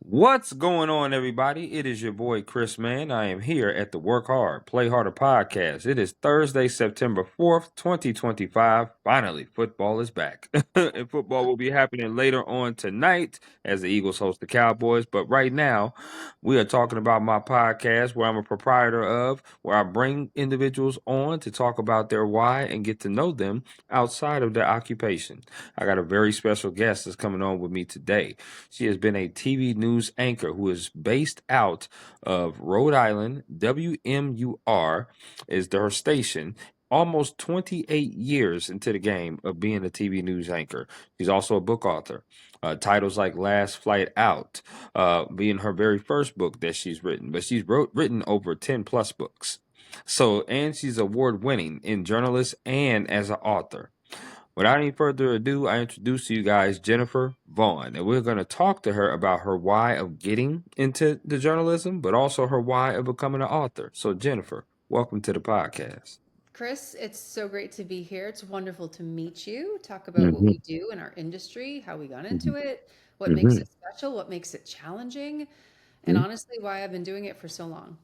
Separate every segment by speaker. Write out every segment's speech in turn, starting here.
Speaker 1: What's going on, everybody? It is your boy Chris, man. I am here at the Work Hard, Play Harder podcast. It is Thursday, September 4th, 2025. Finally, football is back. And football will be happening later on tonight as the Eagles host the Cowboys. But right now, we are talking about my podcast where I'm a proprietor of, where I bring individuals on to talk about their why and get to know them outside of their occupation. I got a very special guest that's coming on with me today. She has been a TV news anchor who is based out of Rhode Island. WMUR is her station. Almost 28 years into the game of being a TV news anchor. She's also a book author. Titles like Last Flight Out, being her very first book that she's written, but she's written over 10 plus books. So, and she's award winning in journalist and as an author. Without any further ado, I introduce to you guys Jennifer Vaughn, and we're going to talk to her about her why of getting into the journalism, but also her why of becoming an author. So, Jennifer, welcome to the podcast.
Speaker 2: Chris, it's so great to be here. It's wonderful to meet you, talk about what
Speaker 1: Mm-hmm.
Speaker 2: we do in our industry, how we got into it, what makes
Speaker 1: Mm-hmm.
Speaker 2: it special, what makes it challenging, and
Speaker 1: Hmm.
Speaker 2: honestly, why I've been doing it for so long.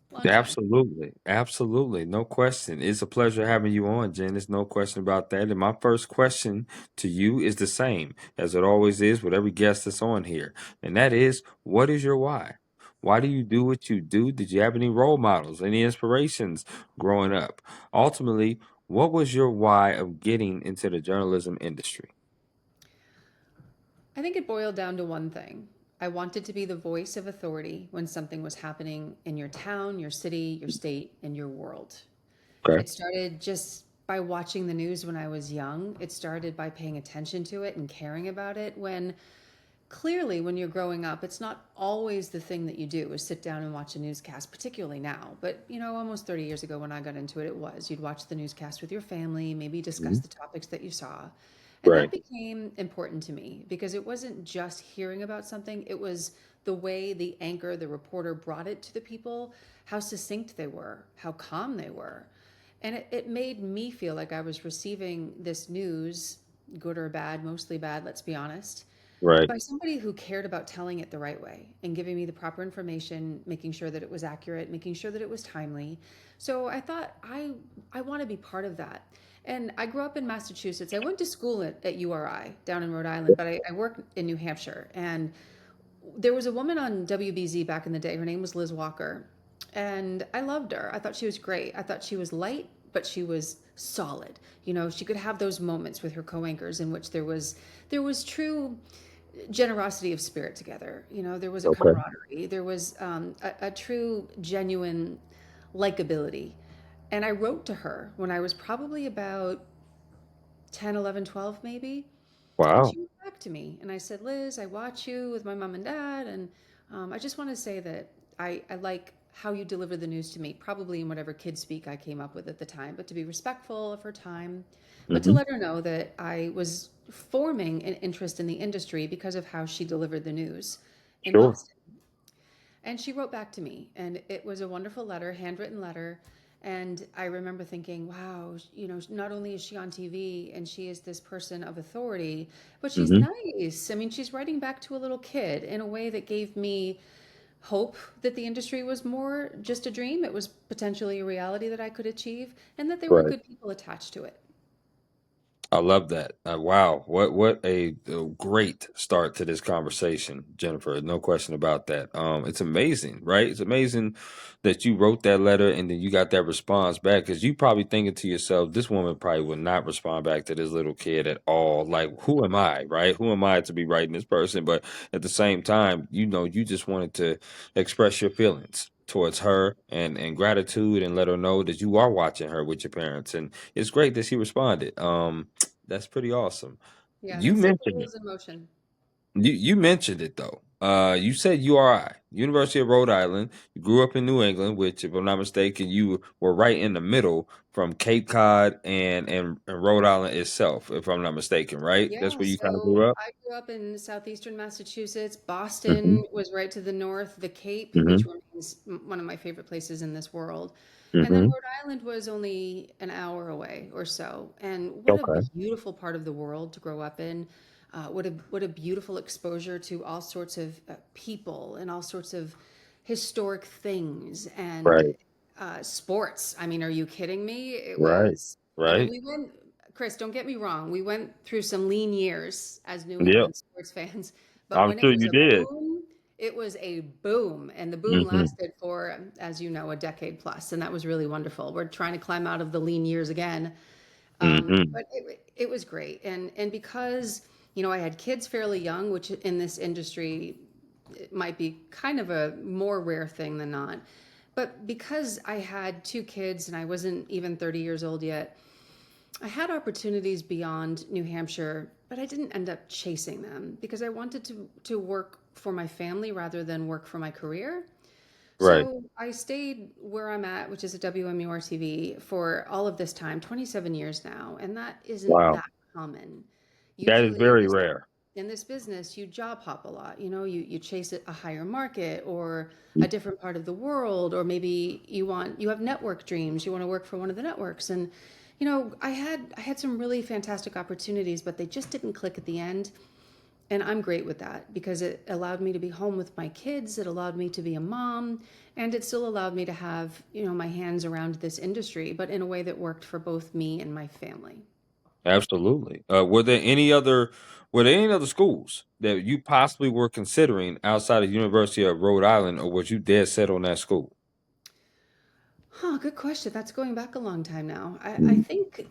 Speaker 2: Long time.
Speaker 1: Absolutely. Absolutely. No question. It's a pleasure having you on, Jen. There's no question about that. And my first question to you is the same as it always is with every guest that's on here. And that is, what is your why? Why do you do what you do? Did you have any role models, any inspirations growing up? Ultimately, what was your why of getting into the journalism industry?
Speaker 2: I think it boiled down to one thing. I wanted to be the voice of authority when something was happening in your town, your city, your state, and your world.
Speaker 1: Okay.
Speaker 2: It started just by watching the news when I was young. It started by paying attention to it and caring about it when clearly when you're growing up it's not always the thing that you do is sit down and watch a newscast, particularly now, but almost 30 years ago when I got into it, it was you'd watch the newscast with your family, maybe discuss
Speaker 1: Mhm.
Speaker 2: the topics that you saw, and that
Speaker 1: Right.
Speaker 2: became important to me because it wasn't just hearing about something, it was the way the anchor, the reporter brought it to the people, how succinct they were, how calm they were, and it made me feel like I was receiving this news, good or bad, mostly bad, let's be honest,
Speaker 1: Right.
Speaker 2: by somebody who cared about telling it the right way and giving me the proper information, making sure that it was accurate, making sure that it was timely. So I thought I want to be part of that. And I grew up in Massachusetts. I went to school at URI down in Rhode Island, but I worked in New Hampshire. And there was a woman on WBZ back in the day. Her name was Liz Walker. And I loved her. I thought she was great. I thought she was light, but she was solid. She could have those moments with her co-anchors in which there was true generosity of spirit together. There was a
Speaker 1: Okay.
Speaker 2: camaraderie. There was a true, genuine likability. And I wrote to her when I was probably about 10, 11, 12, maybe. And
Speaker 1: Wow.
Speaker 2: she wrote back to me. And I said, Liz, I watch you with my mom and dad. And I just want to say that I like how you deliver the news to me, probably in whatever kid speak I came up with at the time, but to be respectful of her time, but to
Speaker 1: Hmm.
Speaker 2: let her know that I was forming an interest in the industry because of how she delivered the news in
Speaker 1: Sure.
Speaker 2: Boston. And she wrote back to me, and it was a wonderful letter, handwritten letter. And I remember thinking, wow, not only is she on TV and she is this person of authority, but she's
Speaker 1: Hmm.
Speaker 2: nice. I mean, she's writing back to a little kid in a way that gave me hope that the industry was more just a dream. It was potentially a reality that I could achieve, and that there were
Speaker 1: Right.
Speaker 2: good people attached to it.
Speaker 1: I love that. Wow, what a great start to this conversation, Jennifer. No question about that. It's amazing, right? It's amazing that you wrote that letter and then you got that response back because you probably thinking to yourself, this woman probably would not respond back to this little kid at all. Like, who am I, right? Who am I to be writing this person? But at the same time, you just wanted to express your feelings towards her and gratitude and let her know that you are watching her with your parents and it's great that she responded. That's pretty awesome.
Speaker 2: Yeah,
Speaker 1: You
Speaker 2: that set the
Speaker 1: mentioned it.
Speaker 2: wheels in motion.
Speaker 1: You mentioned it though. You said URI, University of Rhode Island. You grew up in New England, which, if I'm not mistaken, you were right in the middle from Cape Cod and Rhode Island itself, if I'm not mistaken, right? That's
Speaker 2: Yeah,
Speaker 1: where you kind of
Speaker 2: so
Speaker 1: grew up.
Speaker 2: I grew up in southeastern Massachusetts.
Speaker 1: Hmm.
Speaker 2: Boston was right to the north, the Cape, which
Speaker 1: Hmm.
Speaker 2: remains one of my favorite places in this world. And then
Speaker 1: Hmm.
Speaker 2: Rhode Island was only an hour away or so. And what a
Speaker 1: Okay.
Speaker 2: beautiful part of the world to grow up in. What a beautiful exposure to all sorts of people and all sorts of historic things and
Speaker 1: Right.
Speaker 2: sports. I mean, are you kidding me? It
Speaker 1: Right.
Speaker 2: was. I mean,
Speaker 1: Right.
Speaker 2: we went. Chris, don't get me wrong. We went through some lean years as New
Speaker 1: Yep.
Speaker 2: England sports fans, but
Speaker 1: I'm
Speaker 2: when it
Speaker 1: sure
Speaker 2: was
Speaker 1: you
Speaker 2: a
Speaker 1: did.
Speaker 2: boom, it was a boom, and the boom
Speaker 1: Hmm.
Speaker 2: lasted for, as you know, a decade plus, and that was really wonderful. We're trying to climb out of the lean years again,
Speaker 1: Hmm.
Speaker 2: but it was great, and because I had kids fairly young, which in this industry it might be kind of a more rare thing than not, but because I had two kids and I wasn't even 30 years old yet, I had opportunities beyond New Hampshire, but I didn't end up chasing them because I wanted to work for my family rather than work for my career.
Speaker 1: Right.
Speaker 2: So I stayed where I'm at, which is at WMUR TV, for all of this time, 27 years now, and that isn't
Speaker 1: Wow.
Speaker 2: that common.
Speaker 1: That is
Speaker 2: Usually
Speaker 1: very rare.
Speaker 2: in this business, you job hop a lot. You chase a higher market or a different part of the world, or maybe you have network dreams. You want to work for one of the networks, and I had some really fantastic opportunities, but they just didn't click at the end. And I'm great with that because it allowed me to be home with my kids. It allowed me to be a mom, and it still allowed me to have, my hands around this industry, but in a way that worked for both me and my family.
Speaker 1: Absolutely. Were there any other schools that you possibly were considering outside of University of Rhode Island, or was you dead set on that school?
Speaker 2: Huh, good question. That's going back a long time now. I
Speaker 1: Mm-hmm.
Speaker 2: think,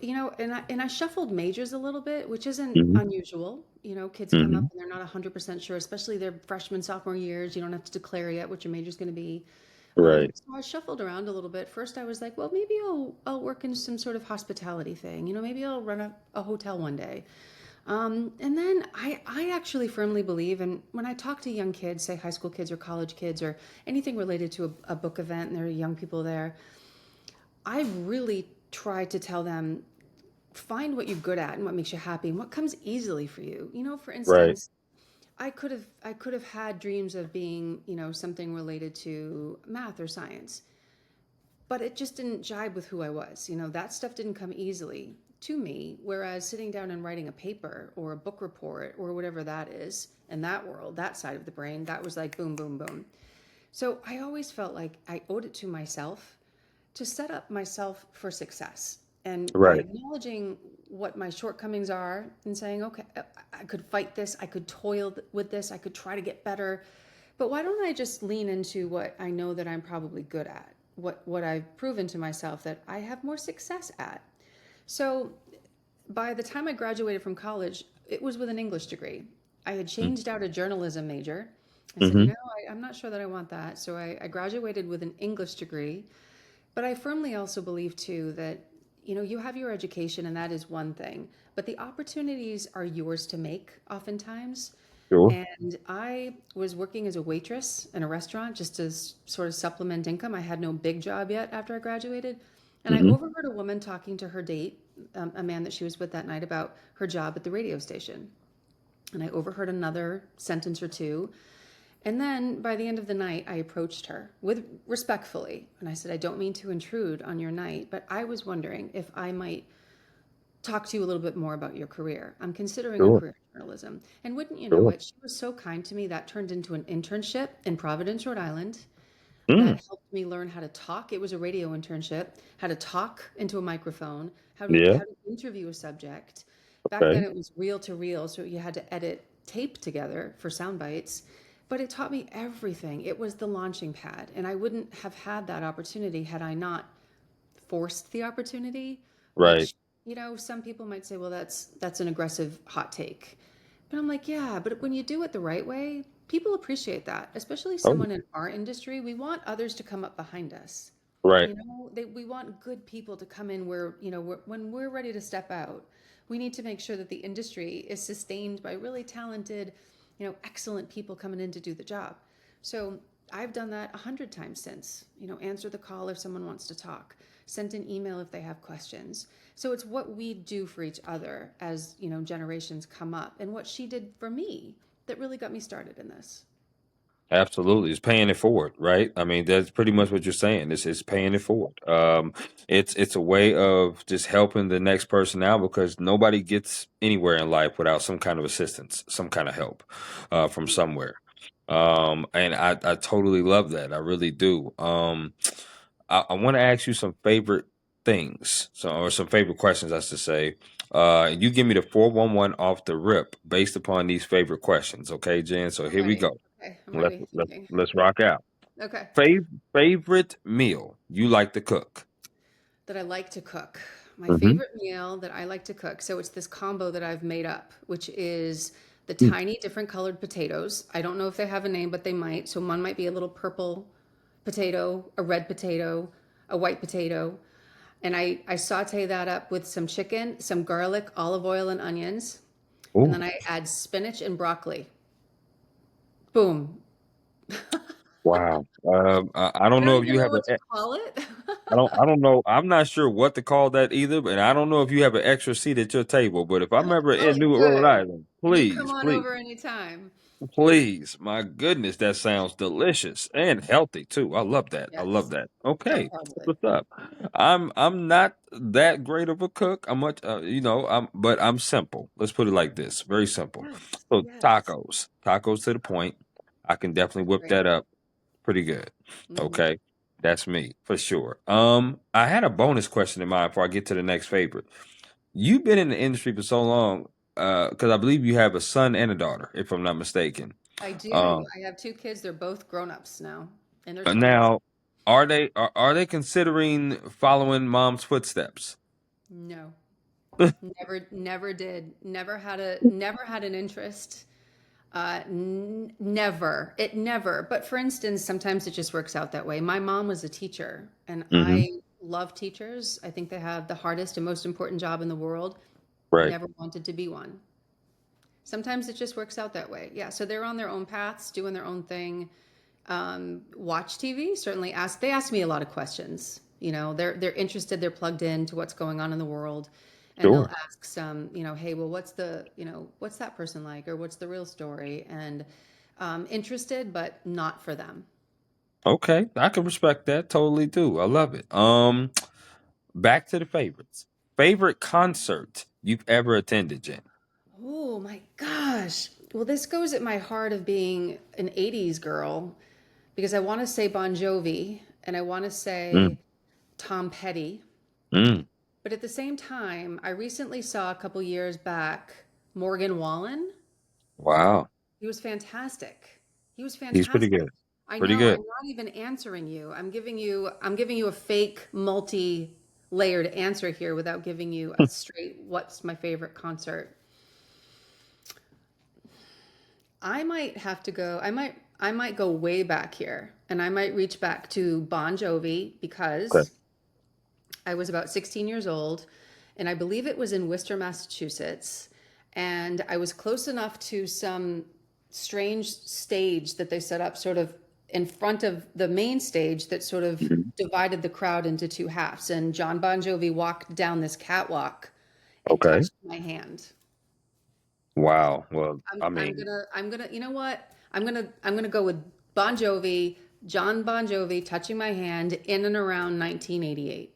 Speaker 2: and I shuffled majors a little bit, which isn't
Speaker 1: Hmm.
Speaker 2: unusual. Kids come up
Speaker 1: Hmm.
Speaker 2: and they're not 100% sure, especially their freshman, sophomore years. You don't have to declare yet what your major's going to be.
Speaker 1: Right.
Speaker 2: So I shuffled around a little bit. First, I was like, well, maybe I'll work in some sort of hospitality thing. Maybe I'll run a hotel one day. And then I actually firmly believe, and when I talk to young kids, say high school kids or college kids or anything related to a book event, and there are young people there, I really try to tell them, find what you're good at and what makes you happy and what comes easily for you. For
Speaker 1: Right.
Speaker 2: instance, I could have had dreams of being, something related to math or science, but it just didn't jibe with who I was. That stuff didn't come easily to me. Whereas sitting down and writing a paper or a book report or whatever that is in that world, that side of the brain, that was like boom, boom, boom. So I always felt like I owed it to myself to set up myself for success. And by
Speaker 1: Right.
Speaker 2: acknowledging what my shortcomings are and saying, okay, I could fight this, I could toil with this, I could try to get better, but why don't I just lean into what I know that I'm probably good at, what I've proven to myself that I have more success at. So by the time I graduated from college, it was with an English degree. I had changed out a journalism major. I said,
Speaker 1: Mm-hmm.
Speaker 2: I'm not sure that I want that. So I graduated with an English degree. But I firmly also believe, too, that, you have your education, and that is one thing. But the opportunities are yours to make, oftentimes.
Speaker 1: Sure.
Speaker 2: And I was working as a waitress in a restaurant just to sort of supplement income. I had no big job yet after I graduated. And I
Speaker 1: Mm-hmm.
Speaker 2: overheard a woman talking to her date, a man that she was with that night, about her job at the radio station. And I overheard another sentence or two. And then by the end of the night, I approached her with respectfully. And I said, I don't mean to intrude on your night, but I was wondering if I might talk to you a little bit more about your career. I'm considering a
Speaker 1: Sure.
Speaker 2: career in journalism. And wouldn't you know
Speaker 1: Sure.
Speaker 2: it, she was so kind to me that turned into an internship in Providence, Rhode Island
Speaker 1: Mm.
Speaker 2: that helped me learn how to talk. It was a radio internship, how to talk into a microphone, how to
Speaker 1: Yeah.
Speaker 2: how to interview a subject. Back then
Speaker 1: Okay.
Speaker 2: it was reel to reel, so you had to edit tape together for sound bites. But it taught me everything. It was the launching pad, and I wouldn't have had that opportunity had I not forced the opportunity,
Speaker 1: Right.
Speaker 2: which, some people might say, well, that's an aggressive hot take. But I'm like, yeah, but when you do it the right way, people appreciate that, especially
Speaker 1: Oh.
Speaker 2: someone in our industry. We want others to come up behind us.
Speaker 1: Right.
Speaker 2: We want good people to come in where, when we're ready to step out, we need to make sure that the industry is sustained by really talented, excellent people coming in to do the job. So I've done that 100 times since, answer the call if someone wants to talk, sent an email if they have questions. So it's what we do for each other as, generations come up, and what she did for me that really got me started in this.
Speaker 1: Absolutely, it's paying it forward, right? I mean, that's pretty much what you're saying. It's paying it forward. It's a way of just helping the next person out because nobody gets anywhere in life without some kind of assistance, some kind of help from somewhere. And I totally love that. I really do. I want to ask you some favorite things, or some favorite questions, I should say. You give me the 411 off the rip based upon these favorite questions, okay, Jen? So
Speaker 2: I'm
Speaker 1: here we
Speaker 2: ready.
Speaker 1: go.
Speaker 2: Okay, I'm
Speaker 1: Let's
Speaker 2: ready.
Speaker 1: let's
Speaker 2: Thinking.
Speaker 1: let's rock out.
Speaker 2: Okay.
Speaker 1: Favorite meal you like to cook?
Speaker 2: That I like to cook. My
Speaker 1: Hmm.
Speaker 2: favorite meal that I like to cook. So it's this combo that I've made up, which is the tiny different colored potatoes. I don't know if they have a name, but they might. So one might be a little purple potato, a red potato, a white potato. And I saute that up with some chicken, some garlic, olive oil, and onions. And
Speaker 1: Oh,
Speaker 2: then I add spinach and broccoli. Boom.
Speaker 1: wow. I
Speaker 2: I
Speaker 1: don't
Speaker 2: don't
Speaker 1: know if
Speaker 2: even
Speaker 1: you
Speaker 2: know
Speaker 1: have
Speaker 2: what to call it.
Speaker 1: I don't know. I'm not sure what to call that either, but I don't know if you have an extra seat at your table. But if I'm ever in
Speaker 2: Oh,
Speaker 1: Newark, Rhode
Speaker 2: good.
Speaker 1: Island,
Speaker 2: You come
Speaker 1: please,
Speaker 2: on
Speaker 1: please.
Speaker 2: over anytime.
Speaker 1: Please, my goodness, that sounds delicious and healthy too. I love that. I love
Speaker 2: Yes.
Speaker 1: that.
Speaker 2: So
Speaker 1: Okay, that's
Speaker 2: probably.
Speaker 1: what's up? I'm not that great of a cook. I'm much, but I'm simple. Let's put it like this, very simple.
Speaker 2: Yes.
Speaker 1: So
Speaker 2: Yes.
Speaker 1: tacos to the point. I can definitely whip
Speaker 2: Great.
Speaker 1: that up pretty good.
Speaker 2: Hmm.
Speaker 1: Okay, that's me for sure. I had a bonus question in mind before I get to the next favorite. You've been in the industry for so long, because I believe you have a son and a daughter, if I'm not mistaken.
Speaker 2: I do.
Speaker 1: Um,
Speaker 2: I have two kids. They're both grown-ups now in their 20s.
Speaker 1: Now, are they considering following mom's footsteps?
Speaker 2: No. Never did. Never had an interest. Never. It never. But for instance, sometimes it just works out that way. My mom was a teacher, and
Speaker 1: Hmm.
Speaker 2: I love teachers. I think they have the hardest and most important job in the world.
Speaker 1: Right.
Speaker 2: Never wanted to be one. Sometimes it just works out that way. Yeah. So they're on their own paths, doing their own thing. Watch TV. Certainly ask. They ask me a lot of questions. They're interested. They're plugged in to what's going on in the world, and they'll
Speaker 1: Sure.
Speaker 2: ask some. Hey, well, what's that person like, or what's the real story? And interested, but not for them.
Speaker 1: Okay, I can respect that. Totally do. I love it. Back to the favorites. Favorite concert you've ever attended, Jen?
Speaker 2: Oh my gosh. Well, this goes at my heart of being an 80s girl because I want to say Bon Jovi and I want to
Speaker 1: Mm,
Speaker 2: say Tom Petty.
Speaker 1: mm.
Speaker 2: But at the same time, I recently saw a couple years back Morgan Wallen.
Speaker 1: Wow,
Speaker 2: He was fantastic. He was
Speaker 1: he's pretty
Speaker 2: fantastic.
Speaker 1: good.
Speaker 2: I
Speaker 1: Pretty
Speaker 2: know,
Speaker 1: good.
Speaker 2: I'm not even answering you. I'm giving you a fake multi-layered answer here without giving you a straight what's my favorite concert. I might have to go. I might go way back here and I might reach back to Bon Jovi
Speaker 1: Okay.
Speaker 2: because I was about 16 years old and I believe it was in Worcester, Massachusetts. And I was close enough to some strange stage that they set up sort of in front of the main stage that sort of
Speaker 1: Mhm.
Speaker 2: divided the crowd into two halves. And John Bon Jovi walked down this catwalk and
Speaker 1: Okay.
Speaker 2: touched my hand.
Speaker 1: Wow. Well, I mean,
Speaker 2: I'm gonna you know what? I'm gonna go with Bon Jovi, John Bon Jovi touching my hand in and around 1988.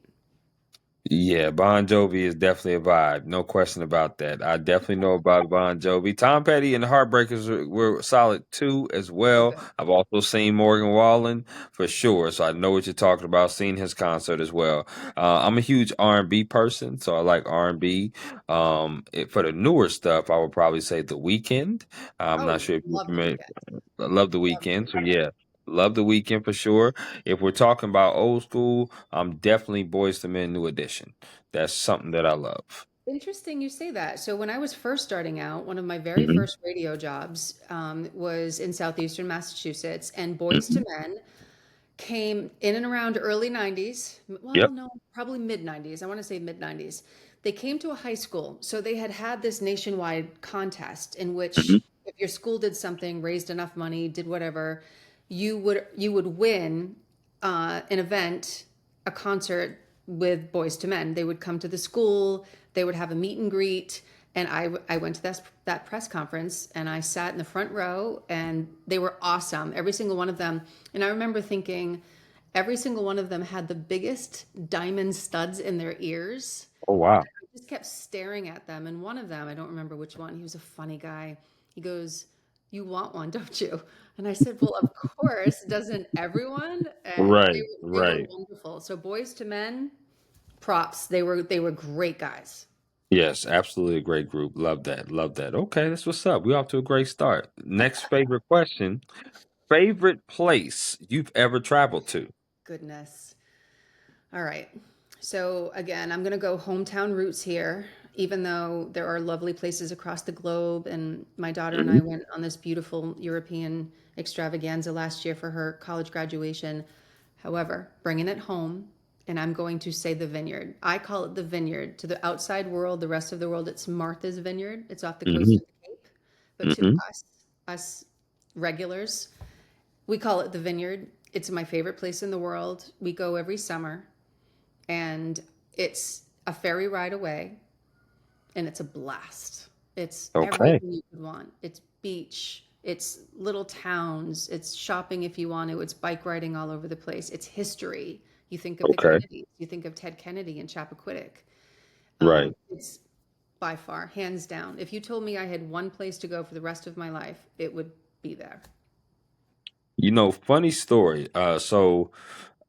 Speaker 1: yeah, Bon Jovi is definitely a vibe. No question about that. I definitely know about Bon Jovi. Tom Petty and the Heartbreakers were solid too, as
Speaker 2: So
Speaker 1: well.
Speaker 2: good.
Speaker 1: I've also seen Morgan Wallen for sure, so I know what you're talking about. Seen his concert as well. I'm a huge R&B person, so I like R&B. For the newer stuff, I would probably say The Weeknd. I'm not
Speaker 2: Oh,
Speaker 1: sure if you're
Speaker 2: love the
Speaker 1: familiar.
Speaker 2: weekend.
Speaker 1: I love The
Speaker 2: Love the
Speaker 1: Weeknd, so
Speaker 2: weekend.
Speaker 1: yeah. Love The Weeknd for sure. If we're talking about old school, I'm definitely Boys to Men New Edition. That's something that I love.
Speaker 2: Interesting you say that. So when I was first starting out, one of my very
Speaker 1: Hmm.
Speaker 2: first radio jobs was in southeastern Massachusetts, and Boys
Speaker 1: Hmm.
Speaker 2: to Men came in and around early 90s. Well,
Speaker 1: Yep.
Speaker 2: no, probably mid 90s. I want to say mid 90s. They came to a high school. So they had this nationwide contest in
Speaker 1: Hmm.
Speaker 2: which if your school did something, raised enough money, did whatever, you would win an event, a concert with Boys to Men. They would come to the school, they would have a meet and greet, And I went to that press conference and I sat in the front row and they were awesome, every single one of them. And I remember thinking, every single one of them had the biggest diamond studs in their ears.
Speaker 1: Oh wow.
Speaker 2: I just kept staring at them. And one of them, I don't remember which one, he was a funny guy. He goes, "You want one, don't you?" And I said, "Well, of course, doesn't everyone?" And
Speaker 1: Right,
Speaker 2: they were
Speaker 1: right.
Speaker 2: wonderful. So boys to men, props. They were great guys.
Speaker 1: Yes, absolutely a great group. Love that. Love that. Okay, that's what's up. We off to a great start. Next favorite question. Favorite place you've ever traveled to?
Speaker 2: Goodness. All right. So again, I'm going to go hometown roots here, even though there are lovely places across the globe. And my daughter and
Speaker 1: Hmm.
Speaker 2: I went on this beautiful European extravaganza last year for her college graduation. However, bringing it home, and I'm going to say the vineyard. I call it the vineyard. To the outside world, the rest of the world, it's Martha's Vineyard. It's off the coast
Speaker 1: Hmm.
Speaker 2: of the Cape. But to
Speaker 1: Hmm.
Speaker 2: us regulars, we call it the vineyard. It's my favorite place in the world. We go every summer and it's a ferry ride away and it's a blast. It's
Speaker 1: Okay.
Speaker 2: everything you could want. It's beach, it's little towns, it's shopping if you want to, it's bike riding all over the place, it's history. You think of the
Speaker 1: Okay.
Speaker 2: Kennedys, you think of Ted Kennedy and Chappaquiddick.
Speaker 1: Right.
Speaker 2: It's by far, hands down. If you told me I had one place to go for the rest of my life, it would be there.
Speaker 1: Funny story. So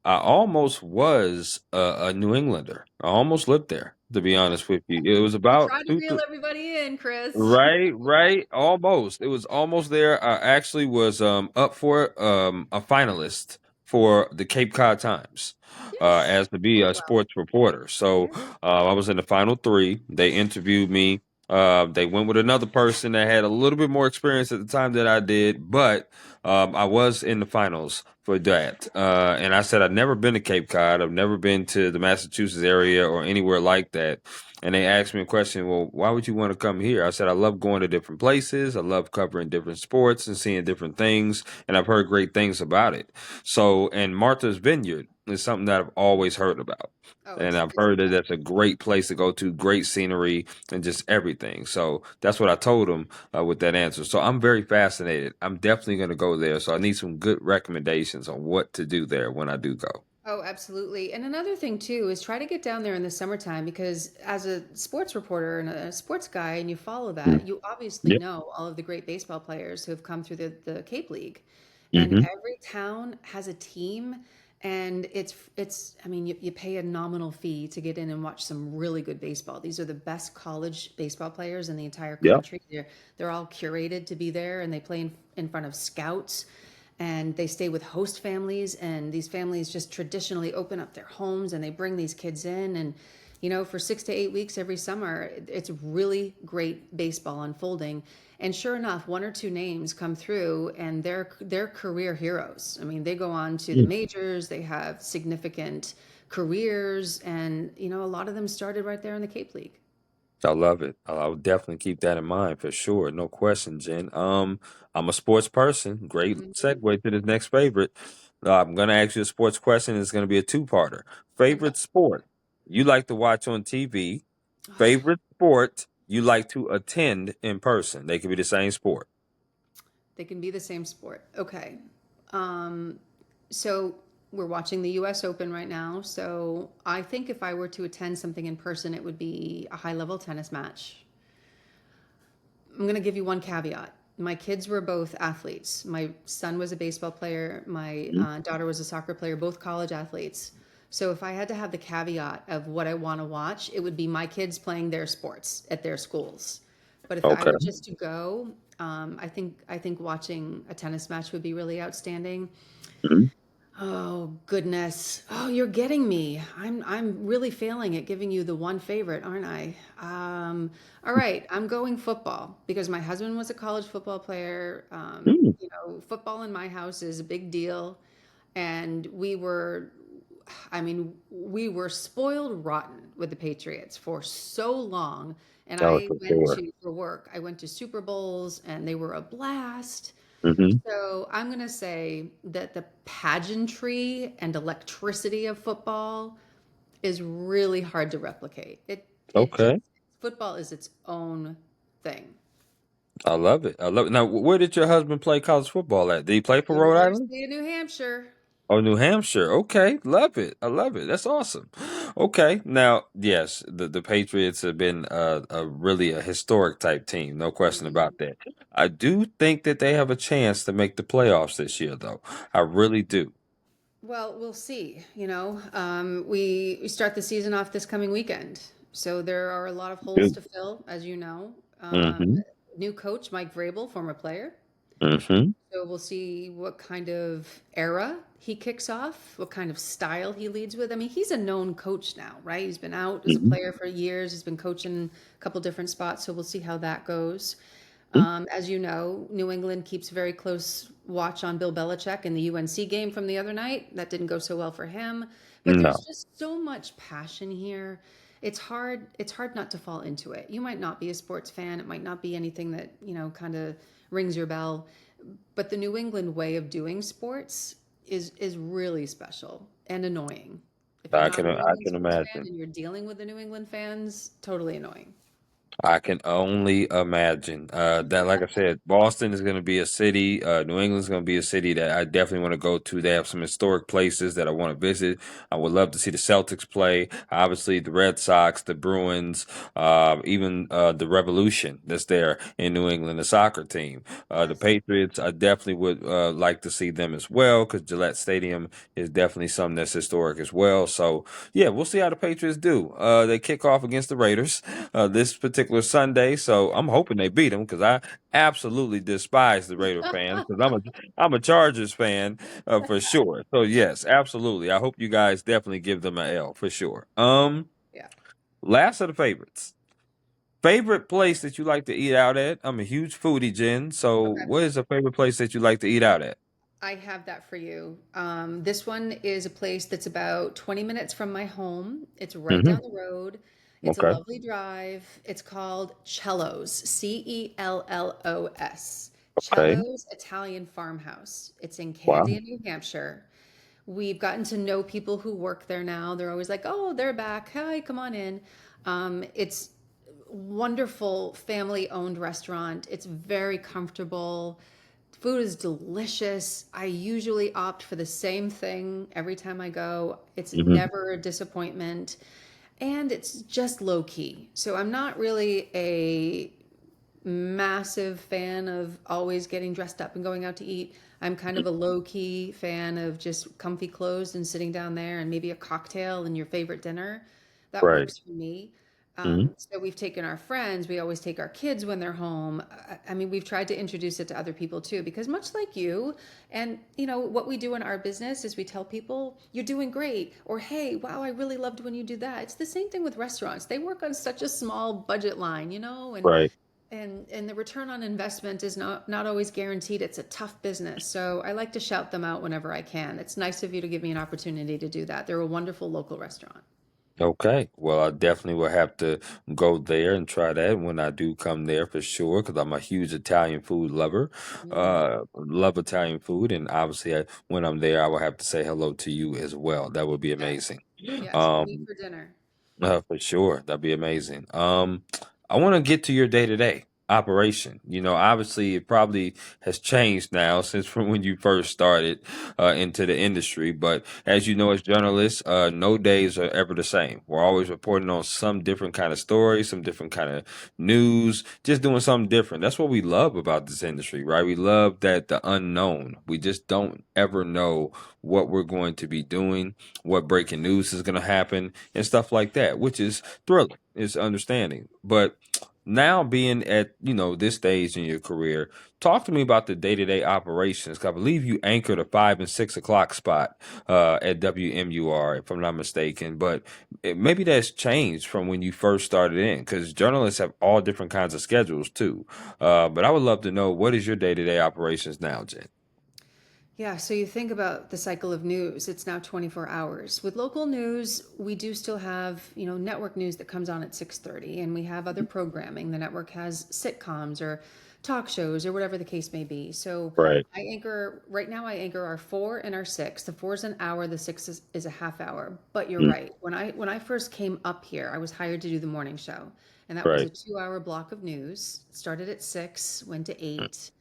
Speaker 1: I almost was a New Englander. I almost lived there, to be honest with you. It was
Speaker 2: You
Speaker 1: about
Speaker 2: try to reel everybody in, Chris.
Speaker 1: right, right, almost. It was almost there. I actually was up for a finalist for the Cape Cod Times
Speaker 2: Yes.
Speaker 1: as to be
Speaker 2: Oh,
Speaker 1: a
Speaker 2: well.
Speaker 1: sports reporter. So
Speaker 2: Yeah.
Speaker 1: I was in the final three. They interviewed me. They went with another person that had a little bit more experience at the time that I did, but I was in the finals for that. And I said I'd never been to Cape Cod. I've never been to the Massachusetts area or anywhere like that. And they asked me a question, well, why would you want to come here? I said, I love going to different places. I love covering different sports and seeing different things. And I've heard great things about it. So, and Martha's Vineyard is something that I've always heard about.
Speaker 2: Oh,
Speaker 1: And I've
Speaker 2: it's
Speaker 1: heard that that's a great place to go to, great scenery and just everything. So that's what I told him with that answer. So I'm very fascinated. I'm definitely going to go there. So I need some good recommendations on what to do there when I do go.
Speaker 2: Oh, absolutely. And another thing too is try to get down there in the summertime because as a sports reporter and a sports guy and you follow
Speaker 1: Mm.
Speaker 2: that, you obviously
Speaker 1: Yep.
Speaker 2: know all of the great baseball players who have come through the Cape League. And
Speaker 1: Hmm.
Speaker 2: every town has a team and it's I mean you pay a nominal fee to get in and watch some really good baseball. These are the best college baseball players in the entire
Speaker 1: Yep.
Speaker 2: country. They're all curated to be there and they play in front of scouts and they stay with host families and these families just traditionally open up their homes and they bring these kids in and for 6 to 8 weeks every summer it's really great baseball unfolding and sure enough one or two names come through and they're career heroes. I mean they go on to the majors, they have significant careers and a lot of them started right there in the Cape League.
Speaker 1: I love it. I will definitely keep that in mind for sure. No question, Jen. I'm a sports person. Great
Speaker 2: Mhm.
Speaker 1: segue to the next favorite. I'm gonna ask you a sports question. It's gonna be a two-parter.
Speaker 2: Okay.
Speaker 1: Favorite sport you like to watch on TV. Favorite sport you like to attend in person. They could be the same sport.
Speaker 2: They can be the same sport. Okay. Um, so we're watching the US Open right now. So I think if I were to attend something in person, it would be a high level tennis match. I'm going to give you one caveat. My kids were both athletes. My son was a baseball player, my
Speaker 1: Mhm.
Speaker 2: daughter was a soccer player, both college athletes. So if I had to have the caveat of what I want to watch, it would be my kids playing their sports at their schools. But if I
Speaker 1: Okay.
Speaker 2: were just to go, I think watching a tennis match would be really outstanding.
Speaker 1: Mhm.
Speaker 2: Oh goodness. Oh, you're getting me. I'm really failing at giving you the one favorite, aren't I? All right, I'm going football because my husband was a college football player.
Speaker 1: Mm.
Speaker 2: Football in my house is a big deal, and we were spoiled rotten with the Patriots for so long. And
Speaker 1: That was
Speaker 2: I
Speaker 1: for
Speaker 2: went
Speaker 1: sure.
Speaker 2: to for work. I went to Super Bowls, and they were a blast.
Speaker 1: Hmm.
Speaker 2: So I'm going to say that the pageantry and electricity of football is really hard to replicate. It just
Speaker 1: Okay.
Speaker 2: Football is its own thing.
Speaker 1: I love it. I love it. Now, where did your husband play college football at? Did he play for Rhode Island?
Speaker 2: University of New Hampshire.
Speaker 1: Oh, New Hampshire. Okay, love it. I love it. That's awesome. Okay, now, yes, the Patriots have been a really a historic type team, no question
Speaker 2: Mhm.
Speaker 1: about that. I do think that they have a chance to make the playoffs this year, though. I really do.
Speaker 2: Well, we'll see. We start the season off this coming weekend, so there are a lot of holes
Speaker 1: Good.
Speaker 2: to fill, as you know.
Speaker 1: Mm-hmm.
Speaker 2: New coach Mike Vrabel, former player.
Speaker 1: Mm-hmm.
Speaker 2: So we'll see what kind of era he kicks off, what kind of style he leads with. I mean, he's a known coach now, right? He's been out as a
Speaker 1: Mm-hmm.
Speaker 2: player for years. He's been coaching a couple different spots, so we'll see how that goes. As you know, New England keeps very close watch on Bill Belichick in the UNC game from the other night. That didn't go so well for him. But there's
Speaker 1: No,
Speaker 2: just so much passion here. It's hard not to fall into it. You might not be a sports fan. It might not be anything that, kind of rings your bell. But the New England way of doing sports is really special and annoying. If you're not a New
Speaker 1: I
Speaker 2: England
Speaker 1: can
Speaker 2: sports fan
Speaker 1: imagine.
Speaker 2: and you're dealing with the New England fans, totally annoying.
Speaker 1: I can only imagine that, like I said, Boston is going to be a city. New England's going to be a city that I definitely want to go to. They have some historic places that I want to visit. I would love to see the Celtics play. Obviously, the Red Sox, the Bruins, even the Revolution that's there in New England, the soccer team. The
Speaker 2: Yes.
Speaker 1: Patriots, I definitely would like to see them as well because Gillette Stadium is definitely something that's historic as well. So, yeah, we'll see how the Patriots do. They kick off against the Raiders this particular Sunday. So I'm hoping they beat them because I absolutely despise the Raider fans because I'm a Chargers fan for sure. So yes, absolutely. I hope you guys definitely give them an L for sure.
Speaker 2: Yeah.
Speaker 1: Last of the favorites. Favorite place that you like to eat out at? I'm a huge foodie, Jen. So
Speaker 2: Okay.
Speaker 1: what is a favorite place that you like to eat out at?
Speaker 2: I have that for you. This one is a place that's about 20 minutes from my home. It's right
Speaker 1: Hmm.
Speaker 2: down the road. It's a
Speaker 1: Okay.
Speaker 2: lovely drive. It's called Cello's, Cellos.
Speaker 1: Okay.
Speaker 2: Cello's Italian Farmhouse. It's in
Speaker 1: Wow.
Speaker 2: Candia, New Hampshire. We've gotten to know people who work there now. They're always like, "Oh, they're back. Hi, come on in." It's wonderful family-owned restaurant. It's very comfortable. Food is delicious. I usually opt for the same thing every time I go. It's
Speaker 1: Hmm.
Speaker 2: never a disappointment. And it's just low key. So I'm not really a massive fan of always getting dressed up and going out to eat. I'm kind of a low key fan of just comfy clothes and sitting down there and maybe a cocktail and your favorite dinner. That
Speaker 1: Right.
Speaker 2: works for me.
Speaker 1: Hmm.
Speaker 2: So we've taken our friends, we always take our kids when they're home. I mean, we've tried to introduce it to other people too, because much like you, and what we do in our business is we tell people, you're doing great, or hey, wow, I really loved when you do that. It's the same thing with restaurants. They work on such a small budget line, and
Speaker 1: Right.
Speaker 2: and the return on investment is not always guaranteed. It's a tough business. So I like to shout them out whenever I can. It's nice of you to give me an opportunity to do that. They're a wonderful local restaurant.
Speaker 1: Okay. Well, I definitely will have to go there and try that when I do come there for sure, because I'm a huge Italian food lover.
Speaker 2: Mm,
Speaker 1: Love Italian food, and obviously, when I'm there, I will have to say hello to you as well. That would be
Speaker 2: yes.
Speaker 1: amazing.
Speaker 2: Yes. We'll meet
Speaker 1: Um,
Speaker 2: for dinner.
Speaker 1: for sure. That'd be amazing. I want to get to your day-to-day operation. Obviously it probably has changed now since from when you first started into the industry. But as you know, as journalists, no days are ever the same. We're always reporting on some different kind of story, some different kind of news, just doing something different. That's what we love about this industry, right? We love that the unknown. We just don't ever know what we're going to be doing, what breaking news is going to happen and stuff like that, which is thrilling, is understanding. But now being at this stage in your career, talk to me about the day to day operations. 'Cause I believe you anchored a 5 and 6 o'clock spot at WMUR, if I'm not mistaken. But maybe that's changed from when you first started in, because journalists have all different kinds of schedules too. But I would love to know, what is your day to day operations now, Jen?
Speaker 2: Yeah, so you think about the cycle of news, it's now 24 hours. With local news, we do still have, network news that comes on at 6:30 and we have other programming. The network has sitcoms or talk shows or whatever the case may be. So
Speaker 1: Right.
Speaker 2: right now I anchor our 4 and our 6. The 4 is an hour, the 6 is a half hour. But you're
Speaker 1: Mm.
Speaker 2: right. When I first came up here, I was hired to do the morning show. and that was a
Speaker 1: Right.
Speaker 2: 2 hour block of news. It started at 6, went to 8.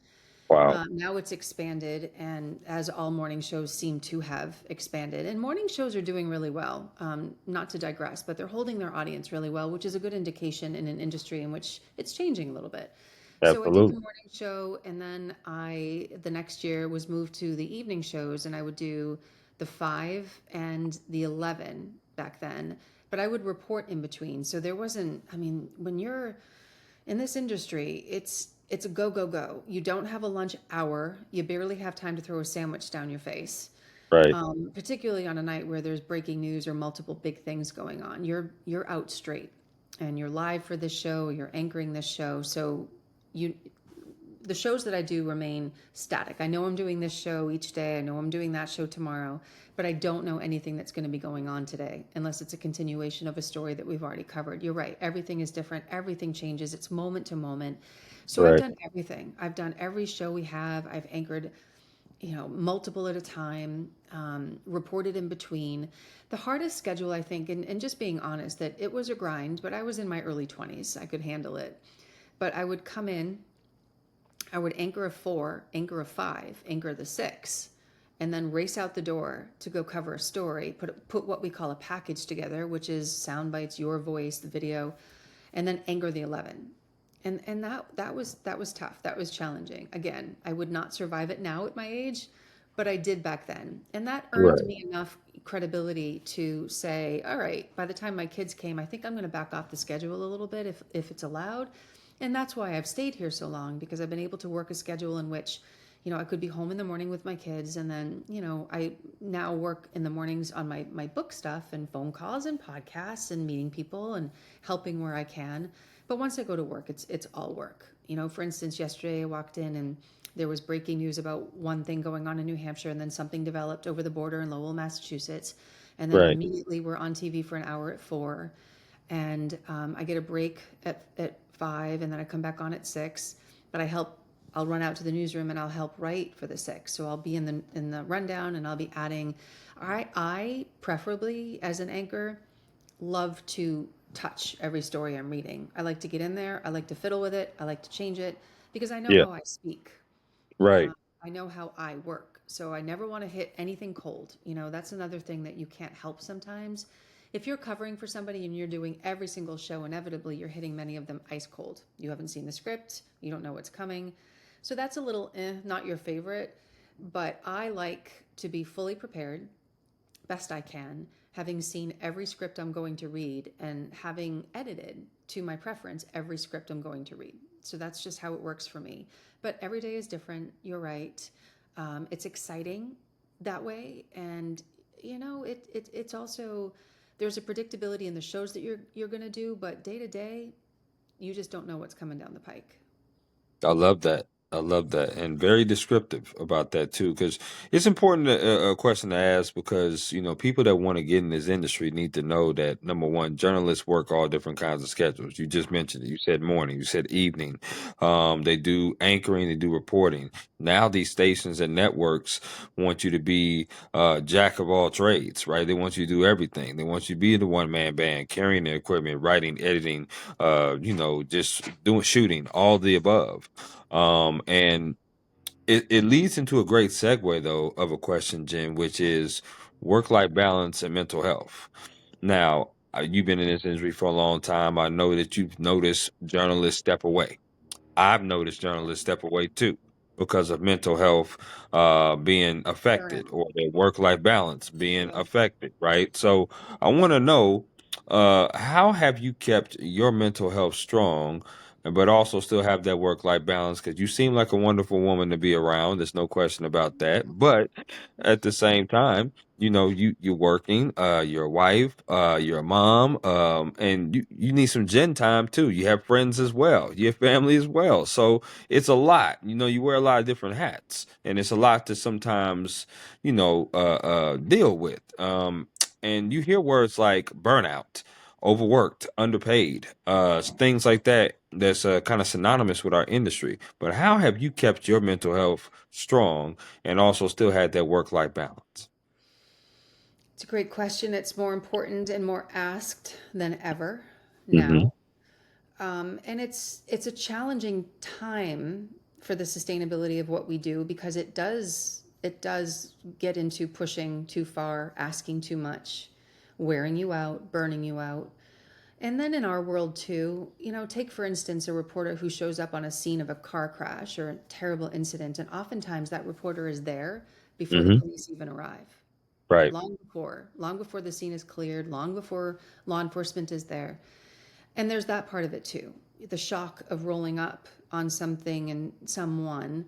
Speaker 1: Wow.
Speaker 2: Now it's expanded, and as all morning shows seem to have expanded. And morning shows are doing really well. Not to digress, but they're holding their audience really well, which is a good indication in an industry in which it's changing a little bit. So I did the
Speaker 1: Absolutely.
Speaker 2: morning show, and then the next year was moved to the evening shows, and I would do the 5 and the 11 back then. But I would report in between. So there wasn't, I mean, when you're in this industry, it's a go go go. You don't have a lunch hour. You barely have time to throw a sandwich down your face.
Speaker 1: Right.
Speaker 2: Particularly on a night where there's breaking news or multiple big things going on. You're out straight, and you're live for this show. You're anchoring this show, so you the shows that I do remain static. I know I'm doing this show each day. I know I'm doing that show tomorrow, but I don't know anything that's going to be going on today unless it's a continuation of a story that we've already covered. You're right. Everything is different. Everything changes. It's moment to moment. So I've
Speaker 1: Right.
Speaker 2: done everything. I've done every show we have. I've anchored, multiple at a time, reported in between. The hardest schedule, I think, and just being honest, that it was a grind, but I was in my early 20s. I could handle it. But I would come in, I would anchor a 4, anchor a 5, anchor the 6, and then race out the door to go cover a story, put what we call a package together, which is sound bites, your voice, the video, and then anchor the 11. And that was tough. That was challenging. Again, I would not survive it now at my age, but I did back then. And that earned
Speaker 1: Right.
Speaker 2: me enough credibility to say, all right, by the time my kids came, I think I'm going to back off the schedule a little bit if it's allowed. And that's why I've stayed here so long, because I've been able to work a schedule in which, I could be home in the morning with my kids. And then, I now work in the mornings on my book stuff and phone calls and podcasts and meeting people and helping where I can. But once I go to work, it's all work. For instance, yesterday I walked in and there was breaking news about one thing going on in New Hampshire, and then something developed over the border in Lowell, Massachusetts. And then
Speaker 1: Right.
Speaker 2: immediately we're on TV for an hour at 4. And I get a break at 5, and then I come back on at 6. But I'll run out to the newsroom and I'll help write for the 6. So I'll be in the rundown, and I'll be adding. I preferably, as an anchor, love to touch every story I'm reading. I like to get in there. I like to fiddle with it. I like to change it because I know
Speaker 1: Yeah.
Speaker 2: how I speak. Uh,
Speaker 1: Right.
Speaker 2: I know how I work. So I never want to hit anything cold. That's another thing that you can't help sometimes. If you're covering for somebody and you're doing every single show, inevitably you're hitting many of them ice cold. You haven't seen the script, you don't know what's coming. So that's a little not your favorite, but I like to be fully prepared, best I can, having seen every script I'm going to read and having edited to my preference every script I'm going to read. So that's just how it works for me. But every day is different. You're right. It's exciting that way, and it's also, there's a predictability in the shows that you're going to do, but day to day, you just don't know what's coming down the pike.
Speaker 1: I love that. I love that, and very descriptive about that too, because it's important a question to ask because people that want to get in this industry need to know that number one, journalists work all different kinds of schedules. You just mentioned it. You said morning. You said evening. They do anchoring. They do reporting. Now these stations and networks want you to be jack of all trades, right? They want you to do everything. They want you to be the one man band, carrying the equipment, writing, editing, just doing shooting, all the above. And it leads into a great segue though of a question, Jen, which is work-life balance and mental health. Now, you've been in this industry for a long time. I know that you've noticed journalists step away. I've noticed journalists step away too because of mental health being affected
Speaker 2: Burnout.
Speaker 1: or their work life balance being
Speaker 2: Yeah.
Speaker 1: affected, right? So I want to know how have you kept your mental health strong, but also still have that work life balance? Because you seem like a wonderful woman to be around. There's no question about that. But at the same time, you're working, you're a wife, you're a mom, and you need some gen time too. You have friends as well, you have family as well. So it's a lot. You wear a lot of different hats, and it's a lot to sometimes, deal with. And you hear words like burnout, overworked, underpaid, things like that. That's kind of synonymous with our industry. But how have you kept your mental health strong and also still had that work life balance?
Speaker 2: It's a great question. It's more important and more asked than ever
Speaker 1: Hmm.
Speaker 2: now. And it's a challenging time for the sustainability of what we do because it does get into pushing too far, asking too much, wearing you out, burning you out. And then in our world too, take for instance a reporter who shows up on a scene of a car crash or a terrible incident, and oftentimes that reporter is there before the
Speaker 1: Hmm.
Speaker 2: police even arrive.
Speaker 1: Right.
Speaker 2: Long before the scene is cleared, long before law enforcement is there. And there's that part of it too. The shock of rolling up on something and someone,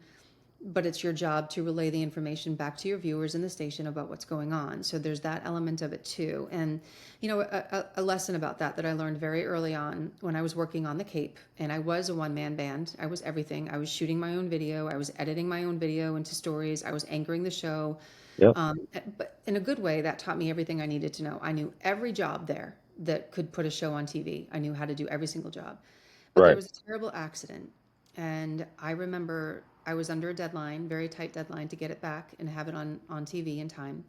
Speaker 2: but it's your job to relay the information back to your viewers in the station about what's going on. So there's that element of it too. And, a lesson about that I learned very early on when I was working on the Cape, and I was a one-man band. I was everything. I was shooting my own video. I was editing my own video into stories. I was anchoring the show.
Speaker 1: Yep.
Speaker 2: But in a good way, that taught me everything I needed to know. I knew every job there that could put a show on TV. I knew how to do every single job. But there
Speaker 1: Right.
Speaker 2: was a terrible accident. And I remember I was under a deadline, very tight deadline to get it back and have it on TV in time.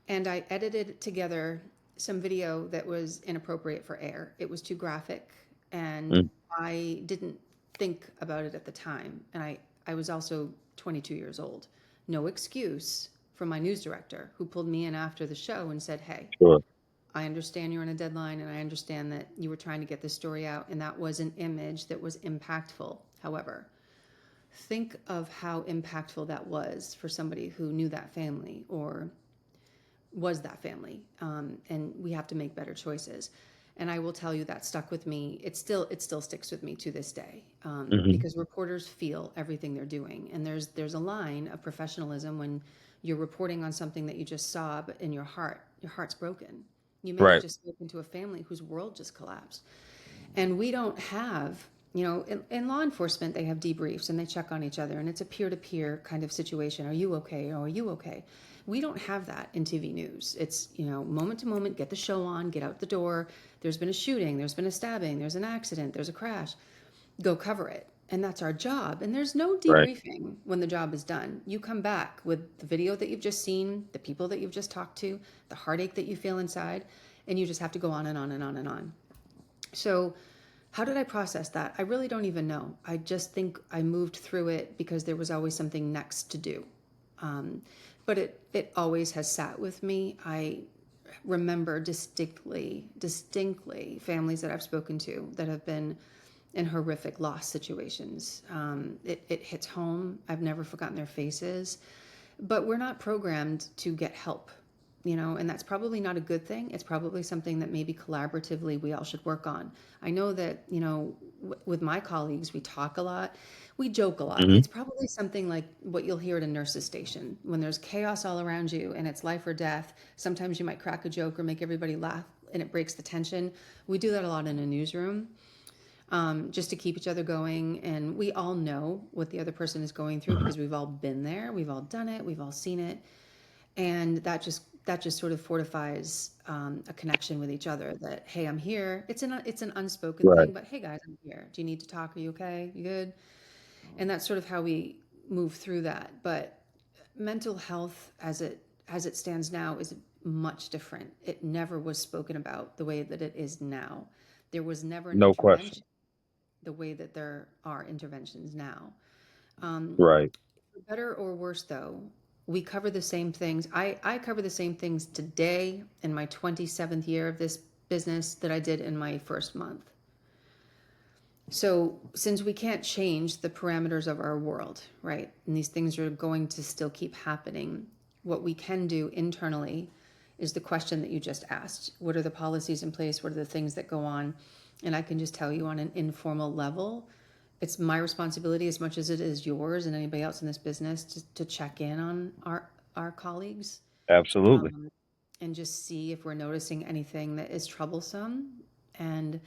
Speaker 2: And I edited together some video that was inappropriate for air. It was too graphic, and
Speaker 1: Mm.
Speaker 2: I didn't think about it at the time. And I was also 22 years old. No excuse from my news director who pulled me in after the show and said, "Hey,
Speaker 1: Sure.
Speaker 2: I understand you're on a deadline and I understand that you were trying to get this story out, and that was an image that was impactful. However, think of how impactful that was for somebody who knew that family or was that family. And we have to make better choices." And I will tell you that stuck with me. It still sticks with me to this day,
Speaker 1: Hmm.
Speaker 2: because reporters feel everything they're doing, and there's a line of professionalism when you're reporting on something that you just saw, but in your heart's broken. You may have
Speaker 1: Right.
Speaker 2: just spoken to a family whose world just collapsed. And we don't have, in law enforcement, they have debriefs and they check on each other, and it's a peer to peer kind of situation. Are you okay? Or are you okay? We don't have that in TV news. It's, moment to moment, get the show on, get out the door. There's been a shooting, there's been a stabbing, there's an accident, there's a crash. Go cover it. And that's our job. And there's no
Speaker 1: Right.
Speaker 2: debriefing when the job is done. You come back with the video that you've just seen, the people that you've just talked to, the heartache that you feel inside, and you just have to go on and on and on and on. So, how did I process that? I really don't even know. I just think I moved through it because there was always something next to do. Um, but it always has sat with me. I remember distinctly families that I've spoken to that have been in horrific loss situations. It hits home. I've never forgotten their faces. But we're not programmed to get help, and that's probably not a good thing. It's probably something that maybe collaboratively we all should work on. I know that, with my colleagues, we talk a lot, we joke a lot.
Speaker 1: Hmm.
Speaker 2: It's probably something like what you'll hear at a nurse's station when there's chaos all around you and it's life or death. Sometimes you might crack a joke or make everybody laugh and it breaks the tension. We do that a lot in a newsroom, just to keep each other going. And we all know what the other person is going through because we've all been there, we've all done it, we've all seen it, and that just sort of fortifies a connection with each other. That, hey, I'm here. It's an unspoken
Speaker 1: Right.
Speaker 2: thing, but hey guys, I'm here. Do you need to talk? Are you okay? You good? And that's sort of how we move through that. But mental health, as it stands now, is much different. It never was spoken about the way that it is now. There was never an
Speaker 1: No question.
Speaker 2: intervention the way that there are interventions now. Um,
Speaker 1: Right.
Speaker 2: for better or worse, though, we cover the same things. I cover the same things today in my 27th year of this business that I did in my first month. So, since we can't change the parameters of our world, right, and these things are going to still keep happening, what we can do internally is the question that you just asked. What are the policies in place? What are the things that go on? And I can just tell you on an informal level, it's my responsibility as much as it is yours and anybody else in this business to check in on our colleagues,
Speaker 1: Absolutely.
Speaker 2: um, and just see if we're noticing anything that is troublesome. And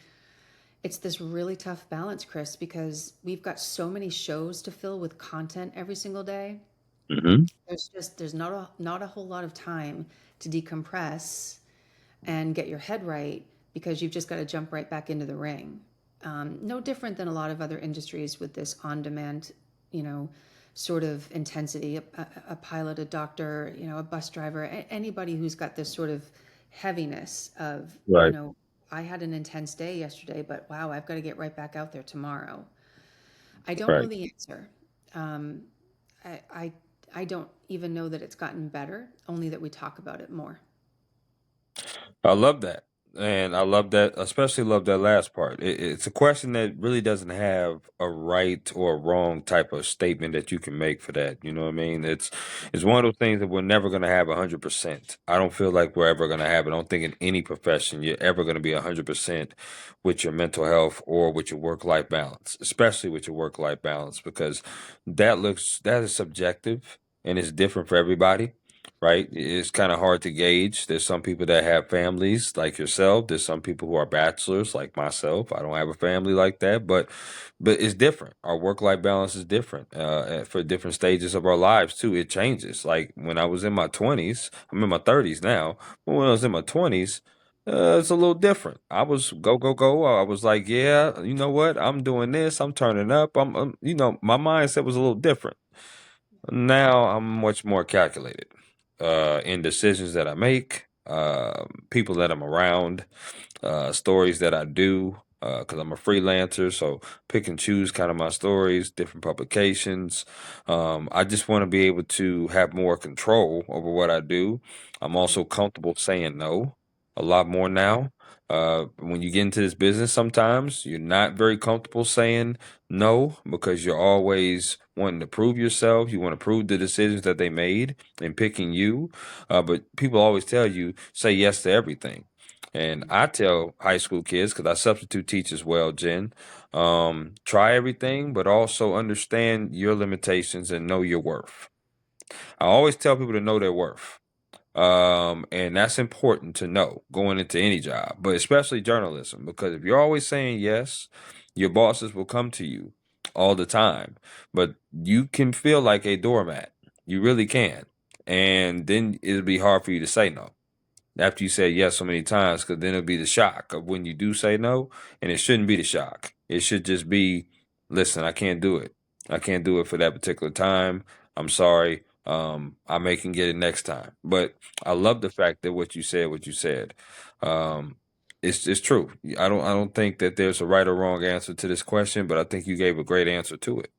Speaker 2: it's this really tough balance, Chris, because we've got so many shows to fill with content every single day.
Speaker 1: Hmm.
Speaker 2: There's not a whole lot of time to decompress and get your head right because you've just got to jump right back into the ring. No different than a lot of other industries with this on-demand, you know, sort of intensity. A pilot, a doctor, a bus driver, anybody who's got this sort of heaviness of,
Speaker 1: Right.
Speaker 2: I had an intense day yesterday, but wow, I've got to get right back out there tomorrow. I don't know
Speaker 1: Right.
Speaker 2: the answer. Um, I, I, I don't even know that it's gotten better, only that we talk about it more.
Speaker 1: I love that. And I love that, especially love that last part. It's a question that really doesn't have a right or a wrong type of statement that you can make for that. You know what I mean? It's one of those things that we're never going to have 100%. I don't feel like we're ever going to have it. I don't think in any profession you're ever going to be 100% with your mental health or with your work life balance, especially with your work life balance, because that is subjective and it's different for everybody, right? It's kind of hard to gauge. There's some people that have families like yourself. There's some people who are bachelors like myself. I don't have a family like that, but it's different. Our work life balance is different for different stages of our lives too. It changes. Like when I was in my 20s, I'm in my 30s now. But when I was in my 20s. It's a little different. I was go go go. I was like, yeah, you know what? I'm doing this. I'm turning up. My mindset was a little different. Now I'm much more calculated in decisions that I make, people that I'm around, stories that I do, because I'm a freelancer. So pick and choose kind of my stories, different publications. I just want to be able to have more control over what I do. I'm also comfortable saying no a lot more now. When you get into this business, sometimes you're not very comfortable saying no because you're always wanting to prove yourself. You want to prove the decisions that they made in picking you. But people always tell you, say yes to everything. And I tell high school kids, because I substitute teach as well, Jen, try everything, but also understand your limitations and know your worth. I always tell people to know their worth. And that's important to know going into any job, but especially journalism, because if you're always saying yes, your bosses will come to you all the time, but you can feel like a doormat. You really can. And then it'll be hard for you to say no after you say yes so many times, because then it'll be the shock of when you do say no, and it shouldn't be the shock. It should just be, listen, I can't do it. I can't do it for that particular time. I'm sorry. I may can get it next time. But I love the fact that what you said. Um, it's true. I don't think that there's a right or wrong answer to this question, but I think you gave a great answer to it.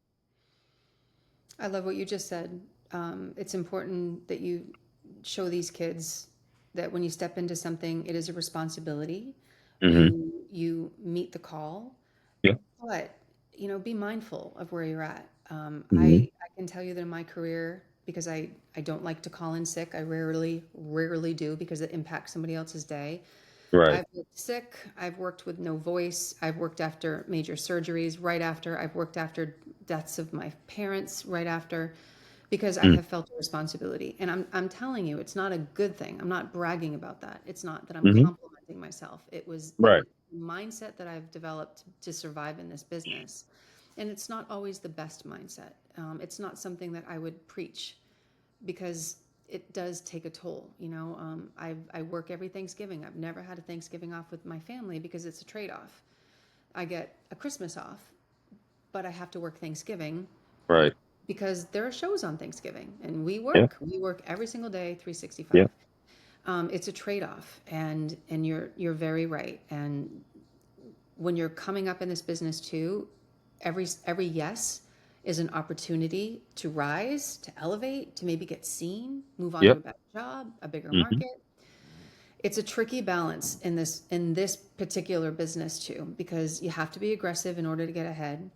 Speaker 2: I love what you just said. It's important that you show these kids that when you step into something, it is a responsibility.
Speaker 1: Hmm.
Speaker 2: You meet the call,
Speaker 1: Yeah.
Speaker 2: but be mindful of where you're at.
Speaker 1: Hmm.
Speaker 2: I can tell you that in my career, because I don't like to call in sick. I rarely do because it impacts somebody else's day.
Speaker 1: Right.
Speaker 2: I've worked sick. I've worked with no voice. I've worked after major surgeries, right after. I've worked after deaths of my parents, right after, because I have felt a responsibility. And I'm telling you, it's not a good thing. I'm not bragging about that. It's not that I'm
Speaker 1: Mm-hmm.
Speaker 2: complimenting myself. It was
Speaker 1: Right.
Speaker 2: a mindset that I've developed to survive in this business. And it's not always the best mindset. It's not something that I would preach because it does take a toll. I work every Thanksgiving. I've never had a Thanksgiving off with my family because it's a trade off. I get a Christmas off, but I have to work Thanksgiving
Speaker 1: Right.
Speaker 2: because there are shows on Thanksgiving and we
Speaker 1: Yeah.
Speaker 2: work. We work every single day,
Speaker 1: Yeah.
Speaker 2: 365. It's a trade off, and you're very right. And when you're coming up in this business too, every yes is an opportunity to rise, to elevate, to maybe get seen, move on to a
Speaker 1: Yep.
Speaker 2: better job, a bigger
Speaker 1: Hmm.
Speaker 2: market. It's a tricky balance in this particular business too, because you have to be aggressive in order to get ahead,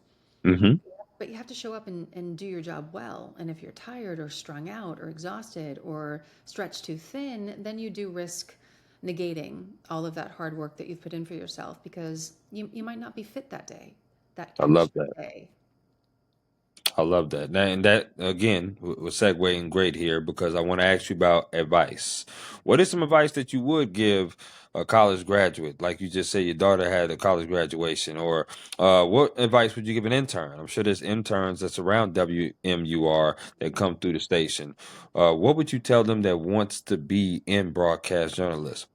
Speaker 1: Hmm.
Speaker 2: but you have to show up and do your job well. And if you're tired or strung out or exhausted or stretched too thin, then you do risk negating all of that hard work that you've put in for yourself because you might not be fit that day, that
Speaker 1: I love
Speaker 2: extra
Speaker 1: that.
Speaker 2: day.
Speaker 1: I love that. And that again was segueing great here because I want to ask you about advice. What is some advice that you would give a college graduate, like you just said, your daughter had a college graduation, or what advice would you give an intern? I'm sure there's interns that's around WMUR that come through the station. What would you tell them that wants to be in broadcast journalism?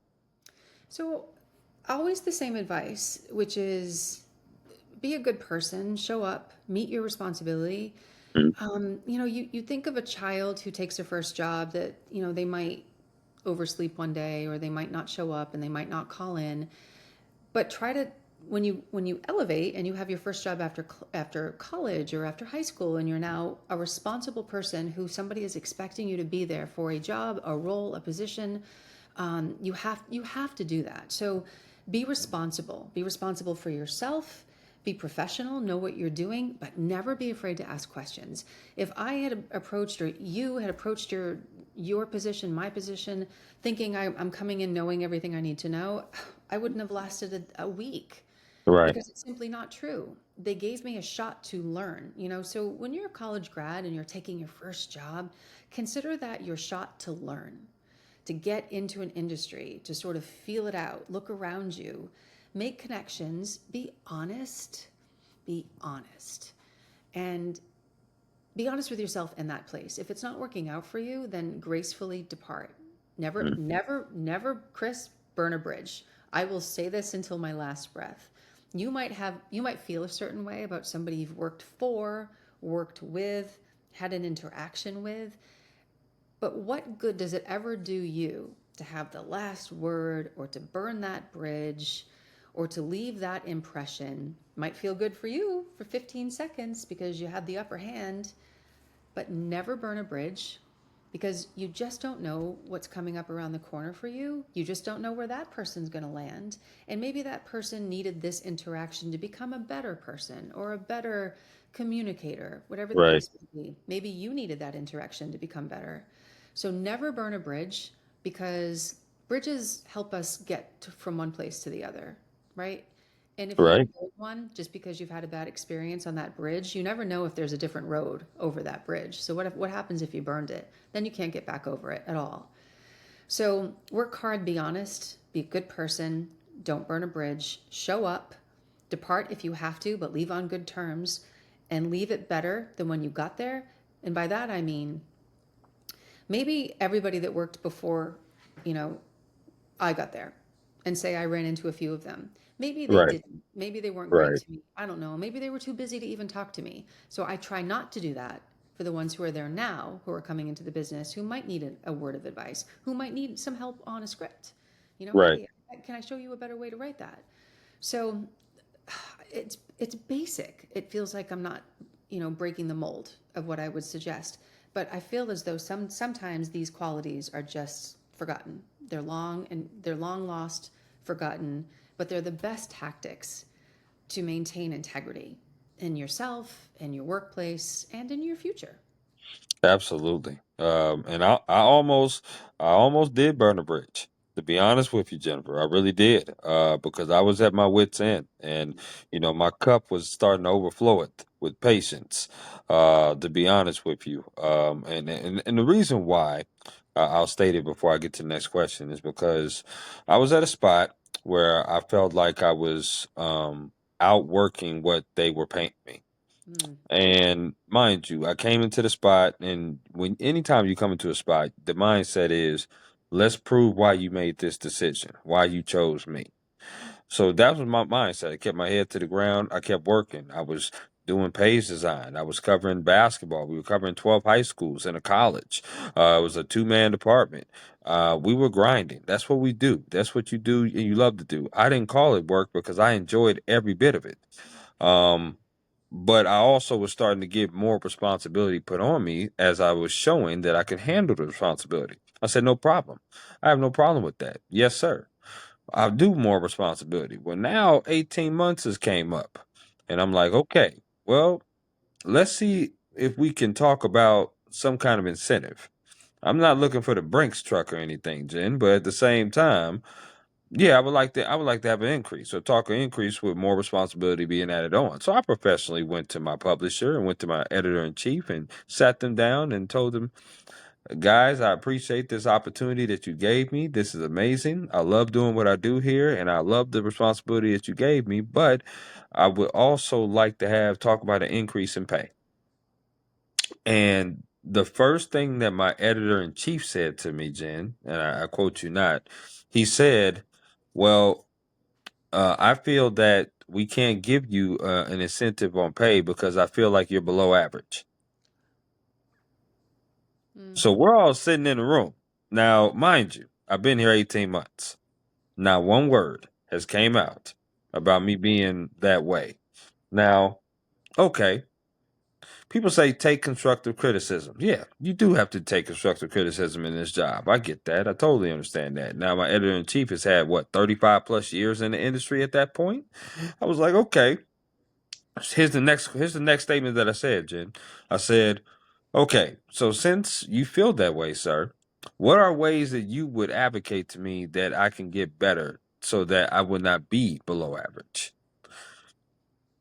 Speaker 2: So, always the same advice, which is be a good person, show up, meet your responsibility. You think of a child who takes their first job that, they might oversleep one day or they might not show up and they might not call in. But try to, when you elevate and you have your first job after college or after high school, and you're now a responsible person who somebody is expecting you to be there for a job, a role, a position, you have to do that. So be responsible. Be responsible for yourself. Be professional, know what you're doing, but never be afraid to ask questions. If I had approached, or you had approached your position, my position, thinking I'm coming in knowing everything I need to know, I wouldn't have lasted a week,
Speaker 1: Right.
Speaker 2: because it's simply not true. They gave me a shot to learn, you know. So when you're a college grad and you're taking your first job, consider that your shot to learn, to get into an industry, to sort of feel it out, look around you, make connections, be honest, and be honest with yourself in that place. If it's not working out for you, then gracefully depart. Never,
Speaker 1: Mm.
Speaker 2: never, never, Chris, burn a bridge. I will say this until my last breath. You might feel a certain way about somebody you've worked for, worked with, had an interaction with, but what good does it ever do you to have the last word, or to burn that bridge, or to leave that impression? Might feel good for you for 15 seconds because you had the upper hand, but never burn a bridge, because you just don't know what's coming up around the corner for you. You just don't know where that person's going to land. And maybe that person needed this interaction to become a better person or a better communicator, whatever the
Speaker 1: Right.
Speaker 2: case may be. Maybe you needed that interaction to become better. So never burn a bridge, because bridges help us from one place to the other, right? And if you
Speaker 1: Right.
Speaker 2: build one just because you've had a bad experience on that bridge, you never know if there's a different road over that bridge. So what happens if you burned it? Then you can't get back over it at all. So work hard, be honest, be a good person, don't burn a bridge, show up, depart if you have to, but leave on good terms, and leave it better than when you got there. And by that I mean, maybe everybody that worked before, you know, I got there, and say I ran into a few of them. Maybe they
Speaker 1: Right.
Speaker 2: didn't. Maybe they weren't great
Speaker 1: Right.
Speaker 2: to me. I don't know. Maybe they were too busy to even talk to me. So I try not to do that for the ones who are there now, who are coming into the business, who might need a word of advice, who might need some help on a script. You know,
Speaker 1: Right.
Speaker 2: hey, can I show you a better way to write that? So it's basic. It feels like I'm not, breaking the mold of what I would suggest. But I feel as though sometimes these qualities are just forgotten. They're long lost, forgotten, but they're the best tactics to maintain integrity in yourself, in your workplace, and in your future.
Speaker 1: Absolutely. And I almost did burn a bridge. To be honest with you, Jennifer, I really did. Because I was at my wit's end, and my cup was starting to overflow it with patience. To be honest with you, and the reason why I'll state it before I get to the next question is because I was at a spot where I felt like I was outworking what they were paying me.
Speaker 2: Mm,
Speaker 1: And mind you, I came into the spot, and anytime you come into a spot, the mindset is, let's prove why you made this decision, why you chose me. So that was my mindset. I kept my head to the ground. I kept working. I was doing page design. I was covering basketball. We were covering 12 high schools and a college. It was a two-man department. We were grinding. That's what we do. That's what you do and you love to do. I didn't call it work because I enjoyed every bit of it. Um, but I also was starting to get more responsibility put on me as I was showing that I could handle the responsibility. I said, no problem. I have no problem with that. Yes, sir. I'll do more responsibility. Well, now 18 months has came up, and I'm like, okay, well, let's see if we can talk about some kind of incentive. I'm not looking for the Brinks truck or anything, Jen, but at the same time, yeah, I would like to have an increase. So talk an increase with more responsibility being added on. So I professionally went to my publisher and went to my editor in chief and sat them down and told them, guys, I appreciate this opportunity that you gave me. This is amazing. I love doing what I do here, and I love the responsibility that you gave me, but I would also like to have talk about an increase in pay. And the first thing that my editor in chief said to me, Jen, and I quote you not, he said, well, I feel that we can't give you an incentive on pay because I feel like you're below average.
Speaker 2: mm,
Speaker 1: So we're all sitting in a room. Now, mind you, I've been here 18 months. Not one word has came out. about me being that way. Now, okay, people say take constructive criticism. Yeah, you do have to take constructive criticism in this job. I get that. I totally understand that. Now, my editor in chief has had what 35 plus years in the industry at that point. I was like, okay, here's the next statement that I said, Jen. I said, okay, so since you feel that way, sir, what are ways that you would advocate to me that I can get better so that I would not be below average?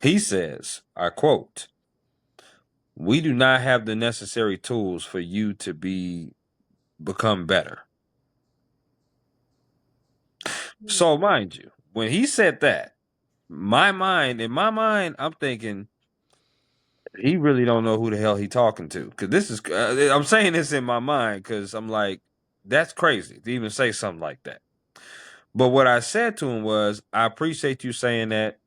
Speaker 1: He says, I quote, we do not have the necessary tools for you to become better.
Speaker 2: Hmm.
Speaker 1: So mind you, when he said that, in my mind, I'm thinking he really don't know who the hell he talking to. Cause this is, I'm saying this in my mind because I'm like, that's crazy to even say something like that. But what I said to him was, I appreciate you saying that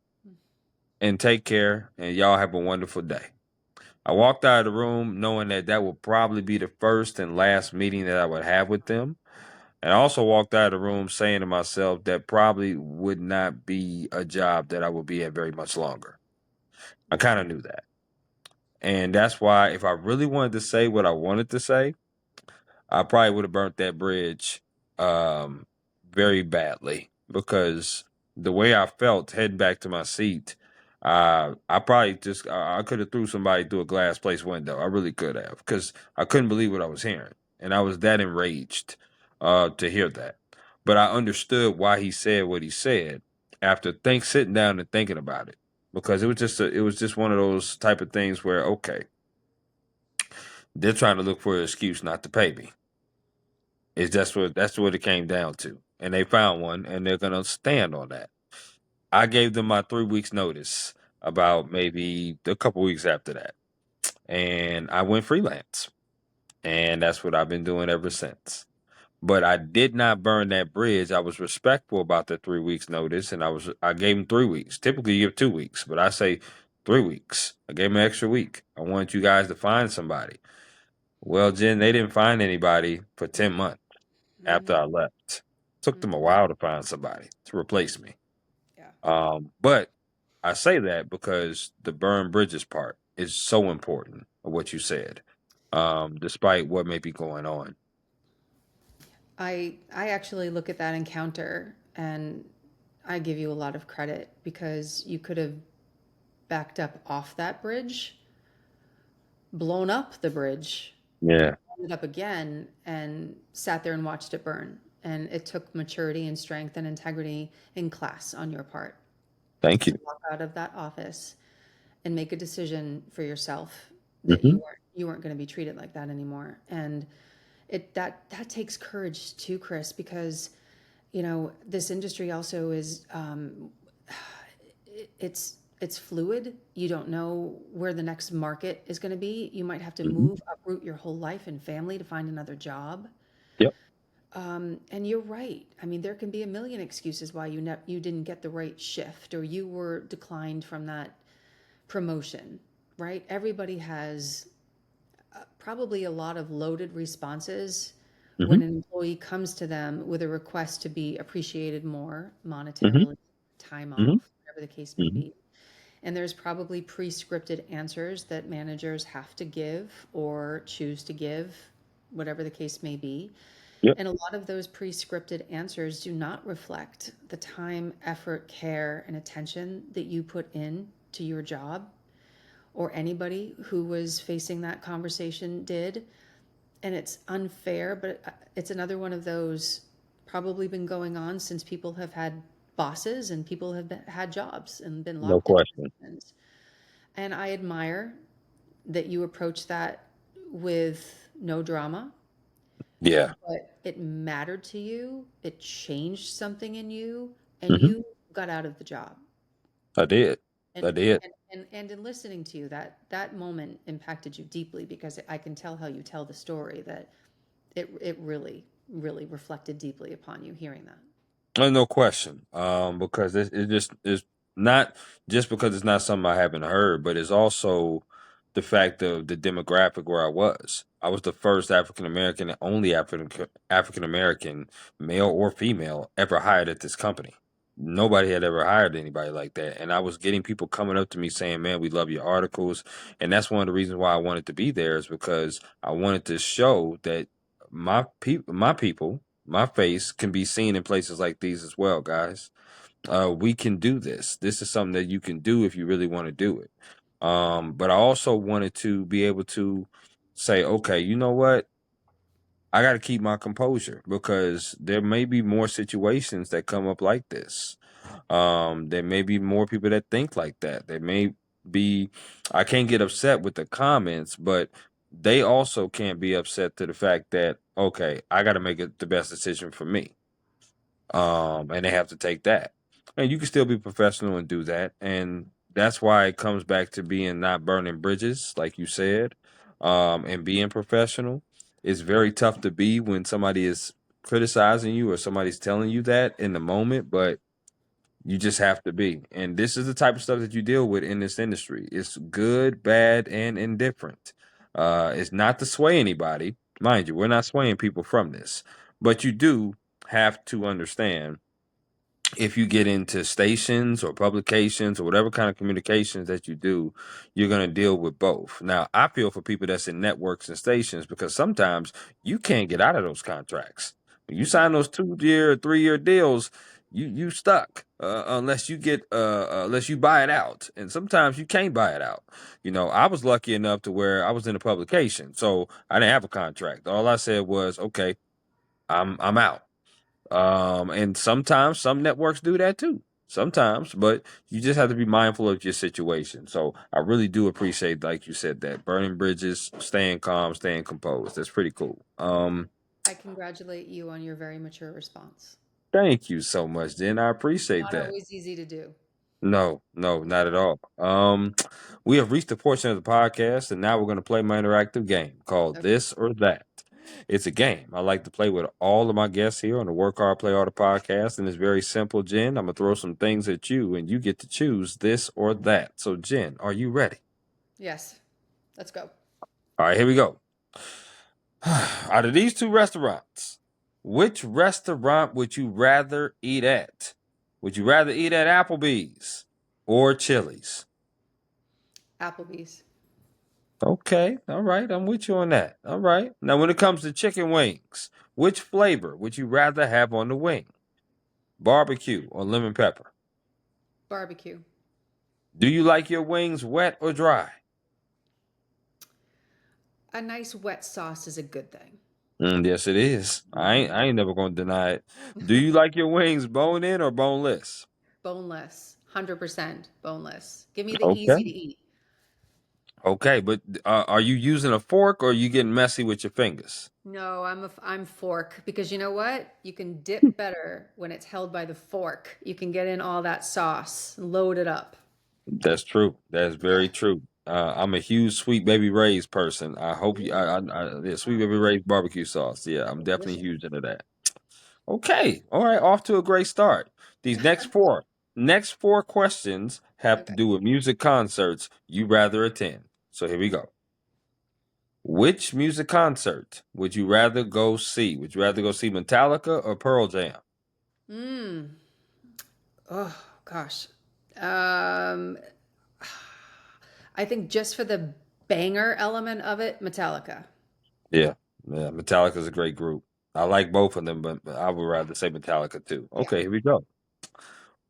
Speaker 1: and take care and y'all have a wonderful day. I walked out of the room knowing that that would probably be the first and last meeting that I would have with them. And I also walked out of the room saying to myself that probably would not be a job that I would be at very much longer. I kind of knew that. And that's why if I really wanted to say what I wanted to say, I probably would have burnt that bridge um, very badly because the way I felt heading back to my seat, I probably just I could have threw somebody through a glass place window. I really could have because I couldn't believe what I was hearing, and I was that enraged to hear that. But I understood why he said what he said after sitting down and thinking about it because it was just one of those type of things where okay, they're trying to look for an excuse not to pay me. Is that's what it came down to. And they found one and they're gonna stand on that. I gave them my 3 weeks notice about maybe a couple weeks after that. And I went freelance. And that's what I've been doing ever since. But I did not burn that bridge. I was respectful about the 3 weeks notice and I gave them 3 weeks. Typically you give 2 weeks, but I say 3 weeks. I gave them an extra week. I wanted you guys to find somebody. Well, Jen, they didn't find anybody for 10 months after
Speaker 2: Hmm.
Speaker 1: I left. Took them a
Speaker 2: Hmm.
Speaker 1: while to find somebody to replace me.
Speaker 2: Yeah.
Speaker 1: But I say that because the burn bridges part is so important of what you said, despite what may be going on.
Speaker 2: I actually look at that encounter and I give you a lot of credit because you could have backed up off that bridge, blown up the bridge,
Speaker 1: Yeah.
Speaker 2: blown it up again, and sat there and watched it burn. And it took maturity and strength and integrity in class on your part
Speaker 1: Thank
Speaker 2: to
Speaker 1: you.
Speaker 2: walk out of that office and make a decision for yourself that
Speaker 1: Hmm.
Speaker 2: you weren't going to be treated like that anymore. And that takes courage too, Chris, because this industry also is it's fluid. You don't know where the next market is going to be. You might have to
Speaker 1: Hmm.
Speaker 2: move, uproot your whole life and family to find another job.
Speaker 1: Yep.
Speaker 2: And you're right. I mean, there can be a million excuses why you didn't get the right shift or you were declined from that promotion, right? Everybody has probably a lot of loaded responses
Speaker 1: Hmm.
Speaker 2: when an employee comes to them with a request to be appreciated more
Speaker 1: Hmm.
Speaker 2: monetarily, time
Speaker 1: Hmm.
Speaker 2: off, whatever the case may
Speaker 1: Hmm.
Speaker 2: be. And there's probably pre-scripted answers that managers have to give or choose to give, whatever the case may be.
Speaker 1: Yep.
Speaker 2: And a lot of those pre-scripted answers do not reflect the time, effort, care, and attention that you put in to your job or anybody who was facing that conversation did. And it's unfair, but it's another one of those probably been going on since people have had bosses and people have had jobs and been
Speaker 1: No
Speaker 2: locked in
Speaker 1: question.
Speaker 2: positions. And I admire that you approach that with no drama,
Speaker 1: Yeah.
Speaker 2: but it mattered to you, it changed something in you, and
Speaker 1: Hmm.
Speaker 2: you got out of the job.
Speaker 1: I did.
Speaker 2: And
Speaker 1: I did.
Speaker 2: and in listening to you, that moment impacted you deeply because I can tell how you tell the story that it really reflected deeply upon you hearing that.
Speaker 1: No question. Because it just is not just because it's not something I haven't heard, but it's also the fact of the demographic where I was. I was the first African American and only African American male or female ever hired at this company. nobody had ever hired anybody like that. And I was getting people coming up to me saying, "Man, we love your articles." And that's one of the reasons why I wanted to be there, is because I wanted to show that my face can be seen in places like these as well, guys. We can do this. This is something that you can do if you really want to do it. But I also wanted to be able to say, okay, you know what? I got to keep my composure, because there may be more situations that come up like this. There may be more people that think like that. There may be, I can't get upset with the comments, but they also can't be upset to the fact that, okay, I got to make it the best decision for me. And they have to take that. And you can still be professional and do that. And that's why it comes back to being not burning bridges, like you said, and being professional. It's very tough to be when somebody is criticizing you or somebody's telling you that in the moment, but you just have to be. And this is the type of stuff that you deal with in this industry. It's good, bad, and indifferent. It's not to sway anybody. Mind you, we're not swaying people from this. But you do have to understand, if you get into stations or publications or whatever kind of communications that you do, you're going to deal with both. Now, I feel for people that's in networks and stations, because sometimes you can't get out of those contracts. When you sign those 2 year, 3 year deals, you stuck, unless you get unless you buy it out, and sometimes you can't buy it out. I was lucky enough to where I was in a publication, so I didn't have a contract. All I said was, okay, I'm out. And sometimes some networks do that too. Sometimes, but you just have to be mindful of your situation. So I really do appreciate, like you said, that burning bridges, staying calm, staying composed. That's pretty cool.
Speaker 2: I congratulate you on your very mature response.
Speaker 1: Thank you so much, Jen. I appreciate
Speaker 2: Not
Speaker 1: that.
Speaker 2: always easy to do.
Speaker 1: No, no, not at all. We have reached the portion of the podcast, and now we're going to play my interactive game called
Speaker 2: Okay.
Speaker 1: This or That. It's a game I like to play with all of my guests here on the Work Hard, Play Harder podcast, and it's very simple, Jen. I'm going to throw some things at you, and you get to choose this or that. So, Jen, are you ready?
Speaker 2: Yes. Let's go.
Speaker 1: All right, here we go. Out of these two restaurants, which restaurant would you rather eat at? Would you rather eat at Applebee's or Chili's?
Speaker 2: Applebee's.
Speaker 1: Okay, all right, I'm with you on that. All right. Now, when it comes to chicken wings, which flavor would you rather have on the wing? Barbecue or lemon pepper?
Speaker 2: Barbecue.
Speaker 1: Do you like your wings wet or dry?
Speaker 2: A nice wet sauce is a good thing.
Speaker 1: Yes, it is. I ain't never gonna deny it. Do you like your wings bone in or boneless?
Speaker 2: Boneless. 100% boneless. Give me the
Speaker 1: Okay.
Speaker 2: easy to eat.
Speaker 1: Okay, but are you using a fork or are you getting messy with your fingers?
Speaker 2: No, I'm fork, because you know what? You can dip better when it's held by the fork. You can get in all that sauce and load it up.
Speaker 1: That's true. That's
Speaker 2: Yeah.
Speaker 1: very true. I'm a huge Sweet Baby Ray's person. I hope you, yeah, Sweet Baby Ray's barbecue sauce. Yeah, I'm definitely
Speaker 2: Delicious.
Speaker 1: huge into that. Okay, all right, off to a great start. These next four questions have to
Speaker 2: Okay.
Speaker 1: do with music concerts you rather attend. So here we go. Which music concert would you rather go see? Would you rather go see Metallica or Pearl Jam?
Speaker 2: Mm. Oh gosh. Um, I think just for the banger element of it, Metallica.
Speaker 1: Yeah, yeah, Metallica's a great group. I like both of them, but I would rather say Metallica too.
Speaker 2: Yeah.
Speaker 1: Okay, here we go.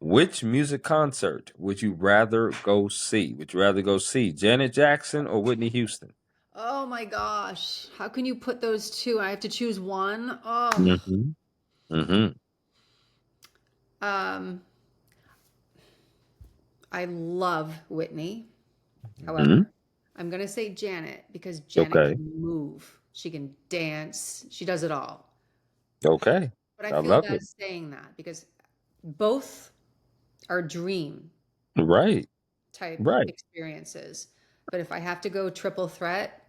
Speaker 1: Which music concert would you rather go see? Would you rather go see Janet Jackson or Whitney Houston?
Speaker 2: Oh my gosh. How can you put those two? I have to choose one. Oh.
Speaker 1: Mm-hmm. Mm-hmm.
Speaker 2: Um, I love Whitney.
Speaker 1: Mm-hmm.
Speaker 2: However, I'm going to say Janet because Janet
Speaker 1: Okay.
Speaker 2: can move. She can dance. She does it all.
Speaker 1: Okay.
Speaker 2: But I
Speaker 1: I
Speaker 2: feel
Speaker 1: love
Speaker 2: bad
Speaker 1: it.
Speaker 2: saying that because both are dream
Speaker 1: Right.
Speaker 2: type
Speaker 1: Right.
Speaker 2: experiences. But if I have to go triple threat,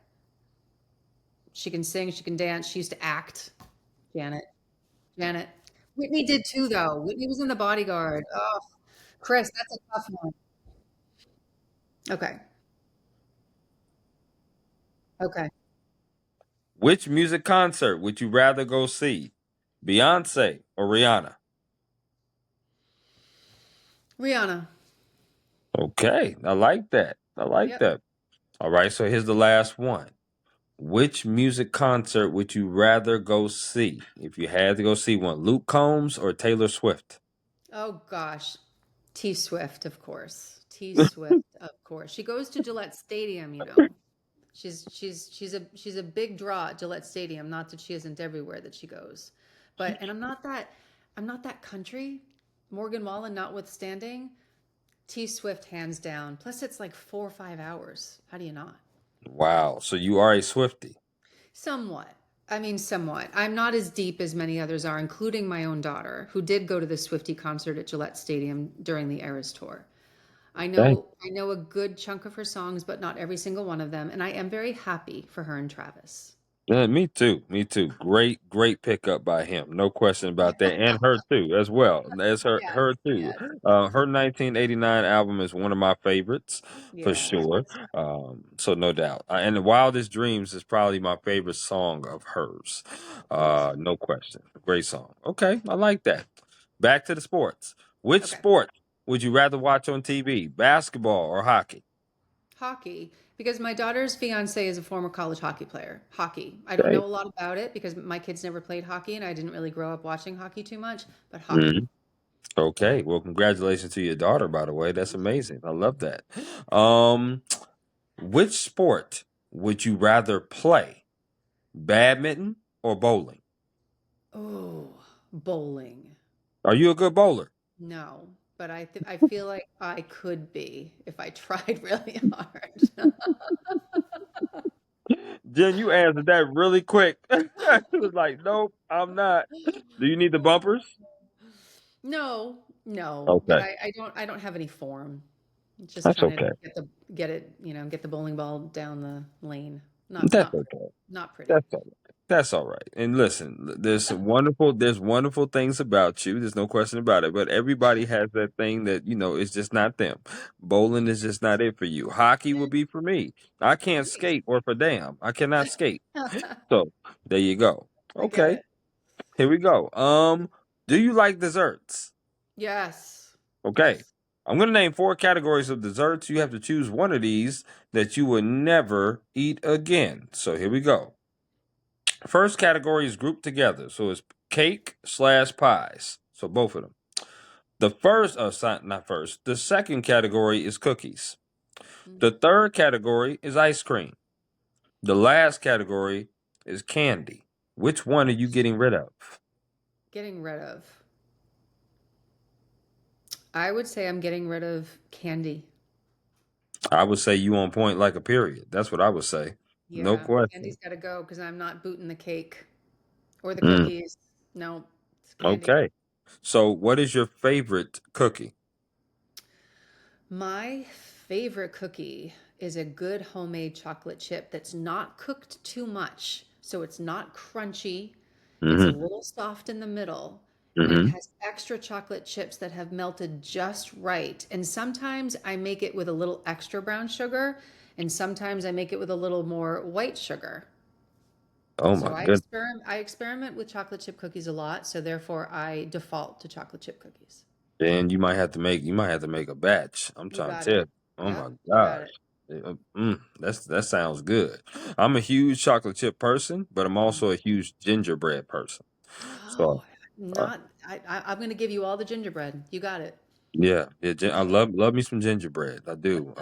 Speaker 2: she can sing, she can dance, she used to act. Janet. Janet. Whitney did too, though. Whitney was in The Bodyguard. Oh, Chris, that's a tough one. Okay. Okay.
Speaker 1: Which music concert would you rather go see? Beyonce or Rihanna?
Speaker 2: Rihanna.
Speaker 1: Okay, I like that. I like
Speaker 2: Yep.
Speaker 1: that. All right, so here's the last one. Which music concert would you rather go see if you had to go see one? Luke Combs or Taylor Swift?
Speaker 2: Oh gosh. T Swift, of course. T Swift, of course. She goes to Gillette Stadium, you know. She's a big draw at Gillette Stadium. Not that she isn't everywhere that she goes, but and I'm not that country. Morgan Wallen notwithstanding, T Swift hands down. Plus, it's like 4 or 5 hours. How do you not?
Speaker 1: Wow, so you are a Swiftie.
Speaker 2: Somewhat. I mean, somewhat. I'm not as deep as many others are, including my own daughter, who did go to the Swiftie concert at Gillette Stadium during the Eras tour. I
Speaker 1: Okay.
Speaker 2: know I know a good chunk of her songs, but not every single one of them, and I am very happy for her and Travis.
Speaker 1: Yeah, me too. Me too. Great, great pickup by him. No question about that. And her too, as well. As
Speaker 2: Yes,
Speaker 1: her too.
Speaker 2: yes,
Speaker 1: Her 1989 album is one of my favorites for
Speaker 2: yes.
Speaker 1: sure. So no doubt. And The Wildest Dreams is probably my favorite song of hers.
Speaker 2: Yes.
Speaker 1: No question. Great song. Okay, I like that. Back to the sports. Which
Speaker 2: Okay.
Speaker 1: sport would you rather watch on TV? Basketball or hockey?
Speaker 2: Hockey, because my daughter's fiance is a former college hockey player. Hockey. I don't
Speaker 1: Okay.
Speaker 2: know a lot about it because my kids never played hockey and I didn't really grow up watching hockey too much, but hockey.
Speaker 1: Mhm. Okay. Well, congratulations to your daughter, by the way. That's amazing. I love that. Um, which sport would you rather play? Badminton or bowling?
Speaker 2: Oh, bowling.
Speaker 1: Are you a good bowler?
Speaker 2: No, but I feel like I could be if I tried really hard.
Speaker 1: Jen, you answered that really quick. It was like, nope, I'm not. Do you need the bumpers?
Speaker 2: No, no, but
Speaker 1: Okay.
Speaker 2: I don't have any form. Just
Speaker 1: That's
Speaker 2: trying to
Speaker 1: okay.
Speaker 2: get the bowling ball down the lane. Not
Speaker 1: That's
Speaker 2: not pretty.
Speaker 1: okay.
Speaker 2: Not pretty.
Speaker 1: That's all right. That's all right. And listen, there's wonderful things about you. There's no question about it. But everybody has that thing that, is just not them. Bowling is just not it for you. Hockey would be for me. I can't
Speaker 2: Great.
Speaker 1: skate or for damn. I cannot skate. So there you go.
Speaker 2: I get
Speaker 1: Okay,
Speaker 2: it.
Speaker 1: here we go. Do you like desserts?
Speaker 2: Yes.
Speaker 1: Okay.
Speaker 2: Yes.
Speaker 1: I'm gonna name four categories of desserts. You have to choose one of these that you will never eat again. So here we go. First category is grouped together, so it's cake slash pies. So both of them. The first, not first. The second category is cookies.
Speaker 2: Mm.
Speaker 1: The third category is ice cream. The last category is candy. Which one are you getting rid of?
Speaker 2: Getting rid of. I would say I'm getting rid of candy.
Speaker 1: I would say you on point like a period. That's what I would say. No
Speaker 2: Yeah,
Speaker 1: question.
Speaker 2: candy's got to go because I'm not booting the cake or the
Speaker 1: Mm,
Speaker 2: cookies. No, it's candy.
Speaker 1: okay. So, what is your favorite cookie?
Speaker 2: My favorite cookie is a good homemade chocolate chip that's not cooked too much. So it's not crunchy. It's a
Speaker 1: Mm-hmm.
Speaker 2: little soft in the middle. And it
Speaker 1: Mm-hmm.
Speaker 2: has extra chocolate chips that have melted just right. And sometimes I make it with a little extra brown sugar, and sometimes I make it with a little more white sugar.
Speaker 1: Oh
Speaker 2: So
Speaker 1: my
Speaker 2: I
Speaker 1: goodness.
Speaker 2: experiment I experiment with chocolate chip cookies a lot, so therefore I default to chocolate chip cookies.
Speaker 1: Then you might have to make a batch. I'm
Speaker 2: You
Speaker 1: trying to
Speaker 2: got
Speaker 1: tell
Speaker 2: it.
Speaker 1: you. Oh my
Speaker 2: Yep, you got
Speaker 1: gosh.
Speaker 2: it.
Speaker 1: That sounds good. I'm a huge chocolate chip person, but I'm
Speaker 2: Mm.
Speaker 1: also a huge gingerbread person. So
Speaker 2: Oh,
Speaker 1: uh,
Speaker 2: not I'm going to give you all the gingerbread. You got it.
Speaker 1: yeah, I love me some gingerbread. I do.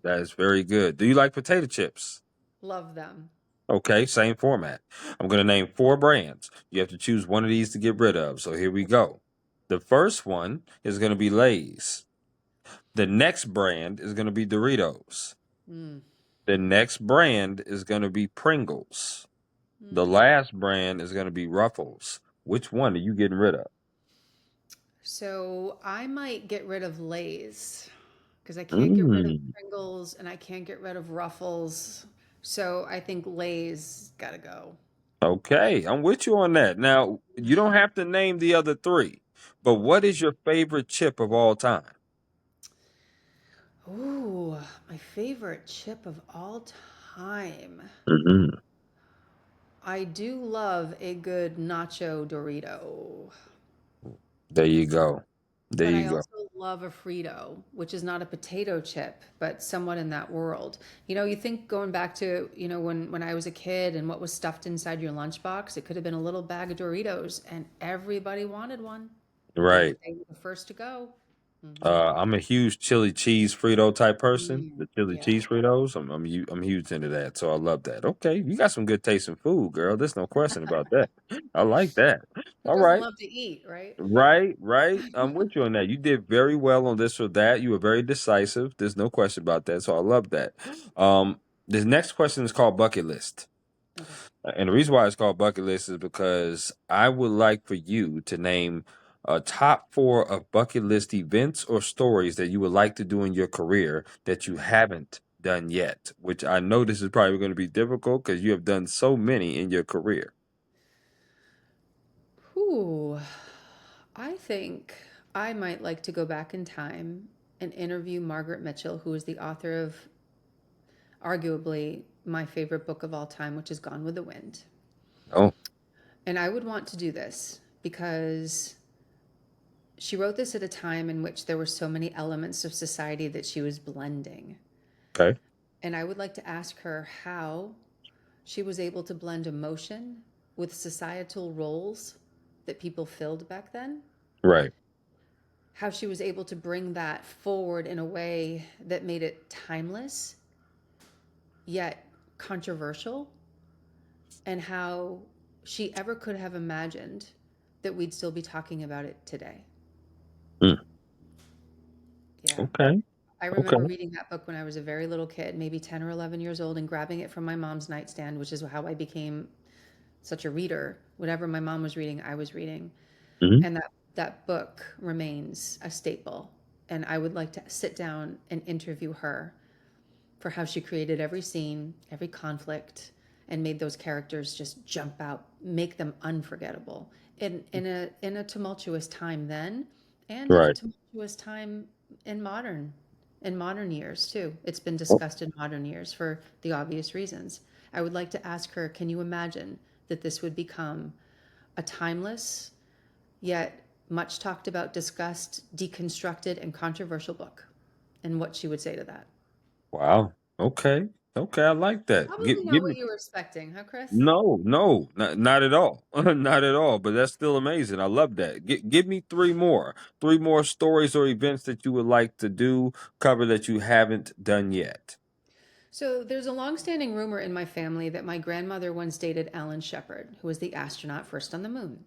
Speaker 1: That is very good. Do you like potato chips?
Speaker 2: Love them.
Speaker 1: Okay, same format. I'm going to name four brands. You have to choose one of these to get rid of. So here we go. The first one is going to be Lay's. The next brand is going to be Doritos.
Speaker 2: Mm.
Speaker 1: The next brand is going to be Pringles. The
Speaker 2: Mm.
Speaker 1: last brand is going to be Ruffles. Which one are you getting rid of?
Speaker 2: So I might get rid of Lay's because I can't get rid of
Speaker 1: Mm,
Speaker 2: Pringles and I can't get rid of Ruffles. So I think Lay's got to go.
Speaker 1: okay, I'm with you on that. Now, you don't have to name the other three, but what is your favorite chip of all time?
Speaker 2: Ooh, my favorite chip of all time.
Speaker 1: Hmm.
Speaker 2: I do love a good nacho Dorito,
Speaker 1: There you go. There
Speaker 2: but I
Speaker 1: you go.
Speaker 2: also love a Frito, which is not a potato chip, but somewhat in that world. You think going back to, when I was a kid and what was stuffed inside your lunchbox, it could have been a little bag of Doritos and everybody wanted one. They
Speaker 1: Right.
Speaker 2: they were the first to go. Hmm.
Speaker 1: I'm a huge chili cheese Frito type person. The chili
Speaker 2: Yeah.
Speaker 1: cheese Fritos, I'm huge into that. So I love that. Okay, you got some good taste in food, girl. There's no question about that. I like that.
Speaker 2: Who
Speaker 1: All
Speaker 2: doesn't
Speaker 1: right.
Speaker 2: love to eat, right?
Speaker 1: Right, right. I'm with you on that. You did very well on this or that. You were very decisive. There's no question about that. So I love that. Um, this next question is called bucket list.
Speaker 2: Okay.
Speaker 1: And the reason why it's called bucket list is because I would like for you to name a top four of bucket list events or stories that you would like to do in your career that you haven't done yet, which I know this is probably going to be difficult because you have done so many in your career.
Speaker 2: Whew. I think I might like to go back in time and interview Margaret Mitchell, who is the author of arguably my favorite book of all time, which is Gone with the Wind.
Speaker 1: Oh,
Speaker 2: And I would want to do this because she wrote this at a time in which there were so many elements of society that she was blending.
Speaker 1: okay.
Speaker 2: And I would like to ask her how she was able to blend emotion with societal roles that people filled back then,
Speaker 1: Right,
Speaker 2: how she was able to bring that forward in a way that made it timeless yet controversial, and how she ever could have imagined that we'd still be talking about it today.
Speaker 1: Mm,
Speaker 2: Yeah.
Speaker 1: okay,
Speaker 2: I remember
Speaker 1: okay.
Speaker 2: reading that book when I was a very little kid, maybe 10 or 11 years old, and grabbing it from my mom's nightstand, which is how I became such a reader. Whatever my mom was reading, I was reading.
Speaker 1: Hmm.
Speaker 2: And that book remains a staple. And I would like to sit down and interview her for how she created every scene, every conflict, and made those characters just jump out, make them unforgettable in a tumultuous time then, and in a
Speaker 1: Right.
Speaker 2: tumultuous time in modern years too. It's been
Speaker 1: Oh,
Speaker 2: discussed in modern years for the obvious reasons. I would like to ask her, can you imagine that this would become a timeless yet much talked about, discussed, deconstructed, and controversial book? And what she would say to that.
Speaker 1: wow. Okay. Okay. I like that.
Speaker 2: Probably not
Speaker 1: Give
Speaker 2: what
Speaker 1: me
Speaker 2: you were expecting, huh, Chris?
Speaker 1: no, no, not at all. Not at all. But that's still amazing. I love that. Give me three more stories or events that you would like to do, cover that you haven't done yet.
Speaker 2: So there's a long-standing rumor in my family that my grandmother once dated Alan Shepard, who was the astronaut first on the moon.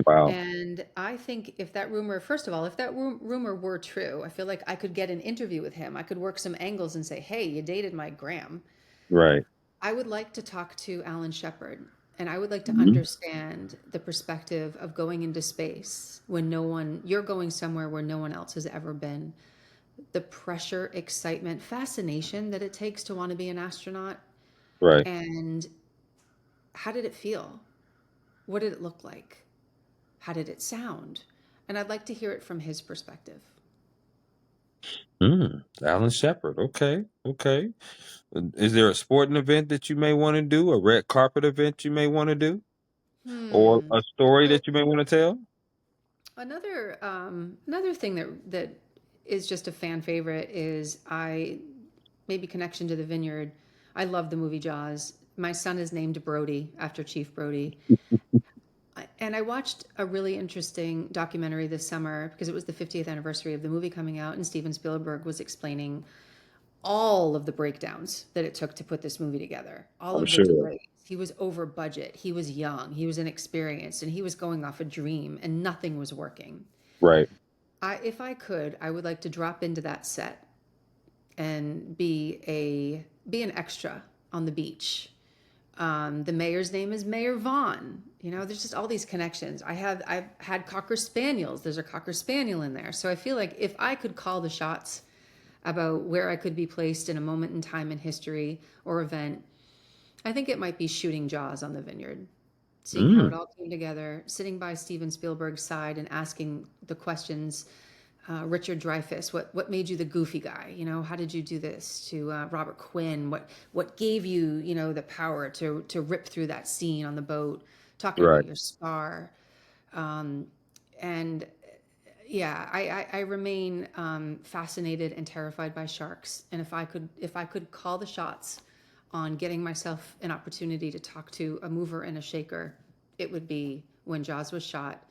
Speaker 1: Wow.
Speaker 2: And I think if that rumor, first of all, if that rumor were true, I feel like I could get an interview with him. I could work some angles and say, "Hey, you dated my gram."
Speaker 1: Right.
Speaker 2: I would like to talk to Alan Shepard, and I would like to
Speaker 1: Mhm.
Speaker 2: understand the perspective of going into space when you're going somewhere where no one else has ever been. The pressure, excitement, fascination that it takes to want to be an astronaut.
Speaker 1: Right.
Speaker 2: And how did it feel? What did it look like? How did it sound? And I'd like to hear it from his perspective.
Speaker 1: Alan Shepard. Okay. Okay. Is there a sporting event that you may want to do? A red carpet event you may want to do? Or
Speaker 2: Hmm.
Speaker 1: a story
Speaker 2: Well,
Speaker 1: that you may want to tell?
Speaker 2: another thing that is just a fan favorite is I maybe connection to the vineyard. I love the movie Jaws. My son is named Brody after Chief Brody. And I watched a really interesting documentary this summer because it was the 50th anniversary of the movie coming out, and Steven Spielberg was explaining all of the breakdowns that it took to put this movie together, all
Speaker 1: I'm
Speaker 2: of the
Speaker 1: sure.
Speaker 2: delays. He was over budget, he was young, he was inexperienced, and he was going off a dream, and nothing was working.
Speaker 1: Right.
Speaker 2: If I could, I would like to drop into that set and be an extra on the beach. The mayor's name is Mayor Vaughn. There's just all these connections. I've had Cocker Spaniels. There's a Cocker Spaniel in there. So I feel like if I could call the shots about where I could be placed in a moment in time in history or event, I think it might be shooting Jaws on the Vineyard, seeing how it
Speaker 1: Mm,
Speaker 2: all came together, sitting by Steven Spielberg's side and asking the questions. Richard Dreyfuss, what made you the goofy guy? How did you do this? To Robert Quinn, what gave you the power to rip through that scene on the boat? Talking
Speaker 1: right.
Speaker 2: about your scar, um, and Yeah, I remain fascinated and terrified by sharks. And if I could call the shots on getting myself an opportunity to talk to a mover and a shaker, it would be when Jaws was shot,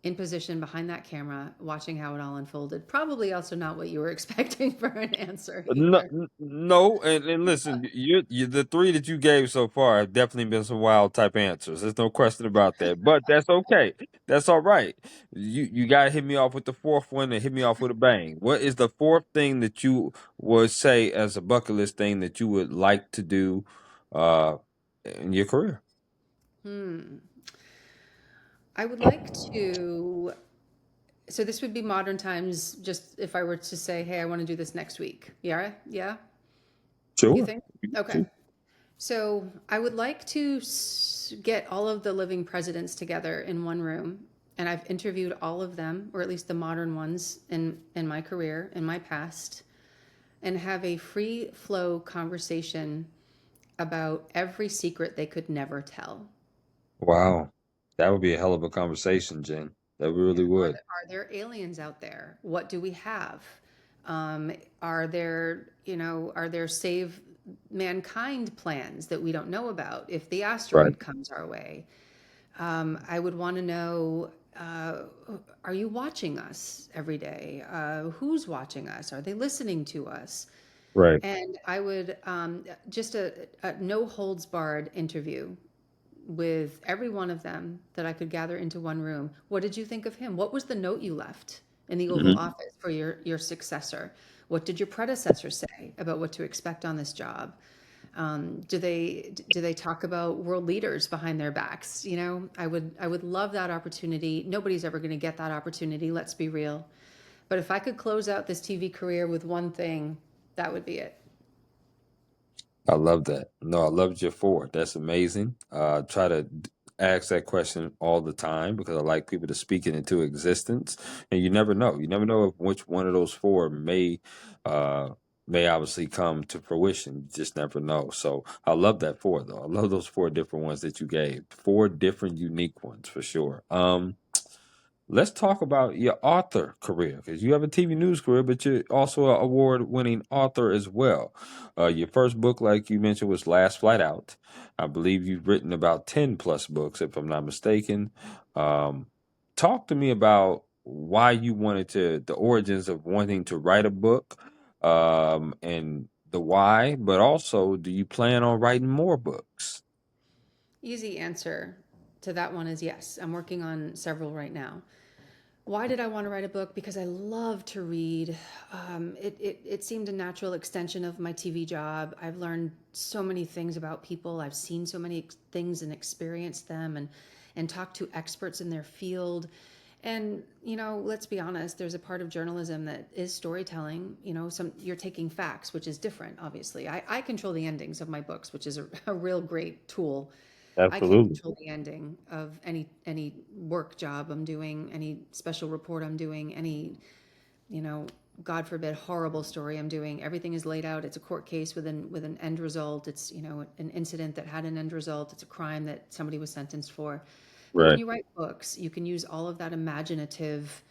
Speaker 2: in position behind that camera, watching how it all unfolded. Probably also not what you were expecting for an answer
Speaker 1: No,
Speaker 2: either.
Speaker 1: no, and listen, you the three that you gave so far have definitely been some wild type answers. There's no question about that. But that's okay. That's all right. You gotta hit me off with the fourth one and hit me off with a bang. What is the fourth thing that you would say as a bucket list thing that you would like to do uh in your career?
Speaker 2: Hmm. I would like to. So this would be modern times. Just if I were to say, "Hey, I want to do this next week." Yeah, yeah. You
Speaker 1: Sure.
Speaker 2: think? Okay. So I would like to get all of the living presidents together in one room, and I've interviewed all of them, or at least the modern ones in my career, in my past, and have a free flow conversation about every secret they could never tell.
Speaker 1: Wow. That would be a hell of a conversation, Jen. That
Speaker 2: Yeah.
Speaker 1: really
Speaker 2: Are
Speaker 1: would.
Speaker 2: there, are there aliens out there? What do we have? Are there, are there save mankind plans that we don't know about if the
Speaker 1: Right.
Speaker 2: asteroid comes our way? I would want to know, are you watching us every day? Who's watching us? Are they listening to us?
Speaker 1: Right.
Speaker 2: And I would just a no holds barred interview with every one of them that I could gather into one room. What did you think of him? What was the note you left in the Oval
Speaker 1: Hmm.
Speaker 2: Office for your successor? What did your predecessor say about what to expect on this job? Do they talk about world leaders behind their backs? I would love that opportunity. Nobody's ever going to get that opportunity. Let's be real. But if I could close out this TV career with one thing, that would be it.
Speaker 1: I love that. No, I loved your four. That's amazing. Try to ask that question all the time because I like people to speak it into existence. And you never know. You never know if which one of those four uh may obviously come to fruition. You just never know. So I love that four though. I love those four different ones that you gave. Four different unique ones for sure. Let's talk about your author career because you have a TV news career, but you're also an award-winning author as well. Your first book, like you mentioned, was Last Flight Out. I believe you've written about 10 plus books, if I'm not mistaken. Um, Talk to me about why you wanted to, the origins of wanting to write a book, and the why, but also, do you plan on writing more books?
Speaker 2: Easy answer to that one is yes. I'm working on several right now. Why did I want to write a book? Because I love to read. It seemed a natural extension of my TV job. I've learned so many things about people. I've seen so many things and experienced them and talked to experts in their field. And, let's be honest, there's a part of journalism that is storytelling. You're taking facts, which is different, obviously. I control the endings of my books, which is a real great tool. I can't
Speaker 1: Absolutely.
Speaker 2: control the ending of any work job I'm doing, any special report I'm doing, any, you know, God forbid, horrible story I'm doing. Everything is laid out. It's a court case with an end result. It's, an incident that had an end result. It's a crime that somebody was sentenced for. But when
Speaker 1: Right.
Speaker 2: you write books, you can use all of that imaginative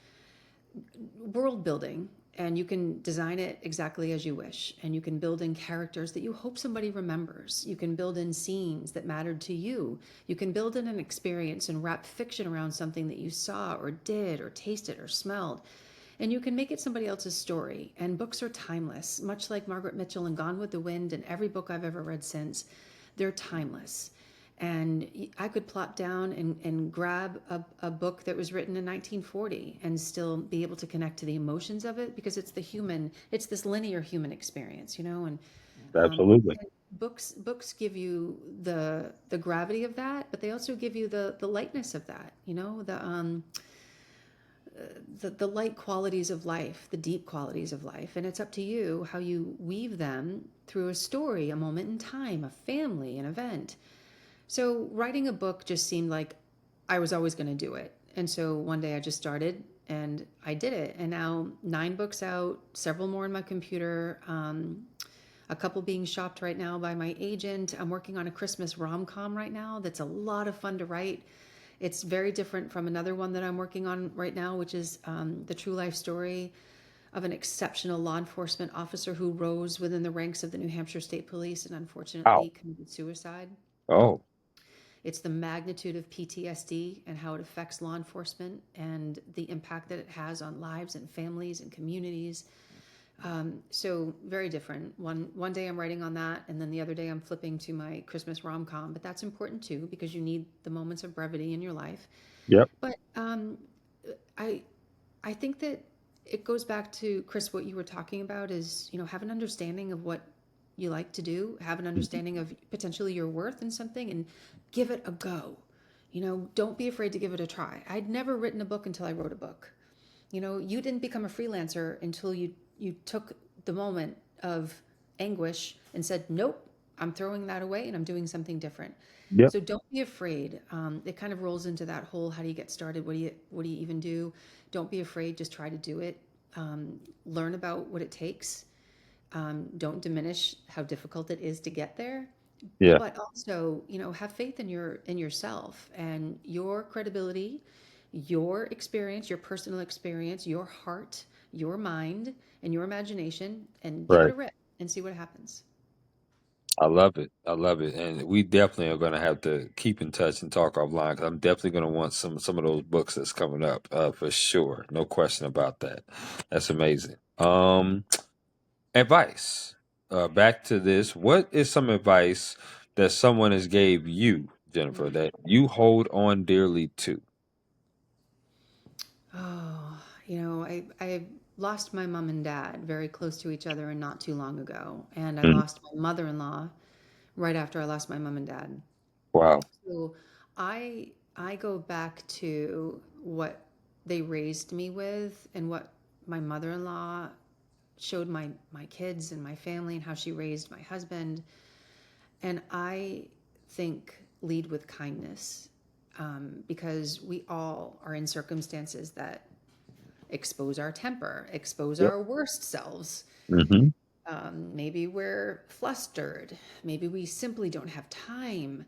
Speaker 2: world building, and you can design it exactly as you wish, and you can build in characters that you hope somebody remembers. You can build in scenes that mattered to you. You can build in an experience and wrap fiction around something that you saw or did or tasted or smelled, and you can make it somebody else's story. And books are timeless, much like Margaret Mitchell and Gone with the Wind and every book I've ever read since. They're timeless. And I could plop down and grab a book that was written in 1940 and still be able to connect to the emotions of it because it's this linear human experience, and um,
Speaker 1: Absolutely.
Speaker 2: and books give you the gravity of that, but they also give you the lightness of that, the light qualities of life, the deep qualities of life. And it's up to you how you weave them through a story, a moment in time, a family, an event. So writing a book just seemed like I was always going to do it. And so one day I just started and I did it. And now 9 books out, several more in my computer, a couple being shopped right now by my agent. I'm working on a Christmas rom com right now that's a lot of fun to write. It's very different from another one that I'm working on right now, which is the true life story of an exceptional law enforcement officer who rose within the ranks of the New Hampshire State Police and
Speaker 1: Wow.
Speaker 2: unfortunately committed suicide.
Speaker 1: Oh,
Speaker 2: It's the magnitude of PTSD and how it affects law enforcement and the impact that it has on lives and families and communities. So very different. One day I'm writing on that, and then the other day I'm flipping to my Christmas rom com. But that's important too because you need the moments of brevity in your life.
Speaker 1: yep.
Speaker 2: But I I think that it goes back to Chris, what you were talking about is, have an understanding of what you like to do, have an
Speaker 1: Mhm.
Speaker 2: understanding of potentially your worth in something, and give it a go. Don't be afraid to give it a try. I'd never written a book until I wrote a book. You didn't become a freelancer until you took the moment of anguish and said, "Nope, I'm throwing that away and I'm doing something different."
Speaker 1: Yep.
Speaker 2: So don't be afraid. It kind of rolls into that whole, how do you get started? What do you even do? Don't be afraid. Just try to do it. Learn about what it takes. Don't diminish how difficult it is to get there,
Speaker 1: Yeah.
Speaker 2: but also, have faith in yourself and your credibility, your experience, your personal experience, your heart, your mind, and your imagination, and give it
Speaker 1: Right.
Speaker 2: a rip and see what happens.
Speaker 1: I love it. I love it. And we definitely are going to have to keep in touch and talk offline because I'm definitely going to want some of those books that's coming up for sure. No question about that. That's amazing. Advice. Back to this. What is some advice that someone has gave you, Jennifer,
Speaker 2: Mm.
Speaker 1: that you hold on dearly to?
Speaker 2: Oh, I lost my mom and dad very close to each other and not too long ago, and I
Speaker 1: Mhm.
Speaker 2: lost my mother-in-law right after I lost my mom and dad.
Speaker 1: Wow.
Speaker 2: So I go back to what they raised me with and what my mother-in-law showed my kids and my family and how she raised my husband. And I think lead with kindness, because we all are in circumstances that expose our temper, expose
Speaker 1: Yep.
Speaker 2: our worst selves.
Speaker 1: Hmm.
Speaker 2: Maybe we're flustered. Maybe we simply don't have time.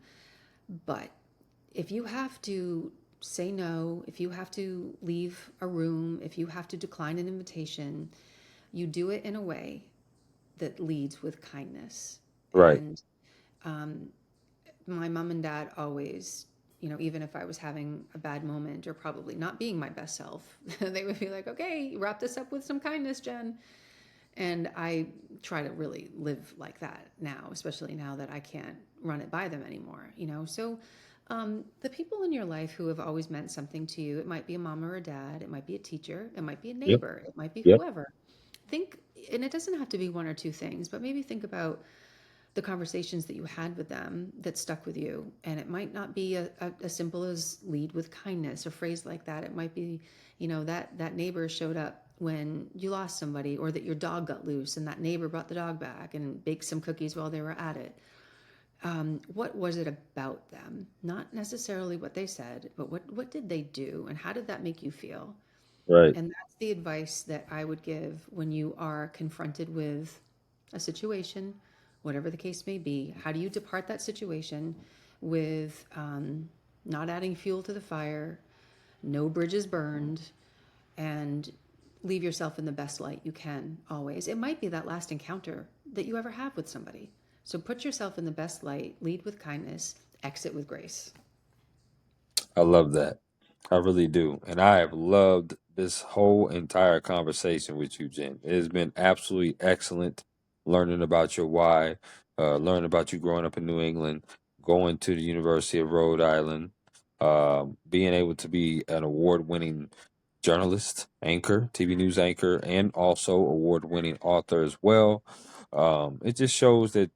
Speaker 2: But if you have to say no, if you have to leave a room, if you have to decline an invitation, you do it in a way that leads with kindness.
Speaker 1: Right.
Speaker 2: And um, my mom and dad always, even if I was having a bad moment or probably not being my best self, they would be like, okay, wrap this up with some kindness, Jen. And I try to really live like that now, especially now that I can't run it by them anymore. So the people in your life who have always meant something to you, it might be a mom or a dad, it might be a teacher, it might be a
Speaker 1: Yep.
Speaker 2: neighbor, it might be
Speaker 1: Yep.
Speaker 2: whoever. Think, and it doesn't have to be one or two things, but maybe think about the conversations that you had with them that stuck with you. And it might not be as simple as lead with kindness, a phrase like that. It might be, that neighbor showed up when you lost somebody, or that your dog got loose and that neighbor brought the dog back and baked some cookies while they were at it. What was it about them? Not necessarily what they said, but what did they do and how did that make you feel?
Speaker 1: Right.
Speaker 2: And that's the advice that I would give when you are confronted with a situation, whatever the case may be. How do you depart that situation with not adding fuel to the fire, no bridges burned, and leave yourself in the best light you can always? It might be that last encounter that you ever have with somebody. So put yourself in the best light, lead with kindness, exit with grace.
Speaker 1: I love that. I really do. And I have loved this whole entire conversation with you, Jen. It has been absolutely excellent learning about your why, learning about you growing up in New England, going to the University of Rhode Island, being able to be an award winning journalist, anchor, TV news anchor, and also award winning author as well. It just shows that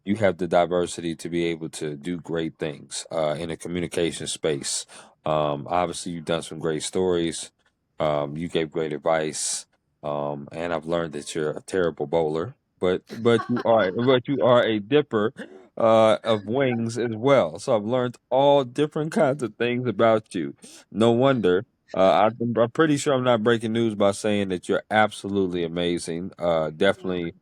Speaker 1: you have the diversity to be able to do great things in a communication space. Obviously, you've done some great stories. You gave great advice, and I've learned that you're a terrible bowler, but you are a dipper of wings as well. So I've learned all different kinds of things about you. No wonder. I'm pretty sure I'm not breaking news by saying that you're absolutely amazing. Definitely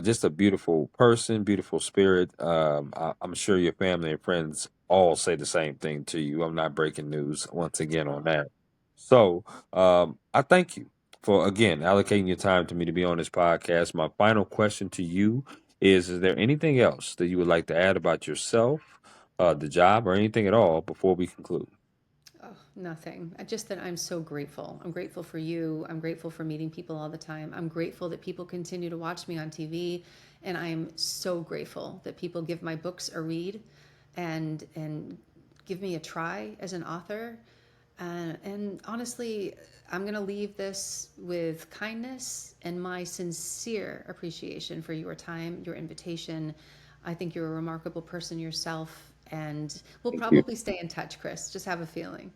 Speaker 1: just a beautiful person, beautiful spirit. I'm sure your family and friends all say the same thing to you. I'm not breaking news once again on that. So I thank you for again allocating your time to me to be on this podcast. My final question to you is there anything else that you would like to add about yourself, the job, or anything at all before we conclude?
Speaker 2: Oh, nothing. Just that I'm so grateful. I'm grateful for you. I'm grateful for meeting people all the time. I'm grateful that people continue to watch me on TV, and I'm so grateful that people give my books a read, and give me a try as an author. And honestly, I'm going to leave this with kindness and my sincere appreciation for your time, your invitation. I think you're a remarkable person yourself, and we'll
Speaker 1: Thank you.
Speaker 2: probably stay in touch, Chris. Just have a feeling.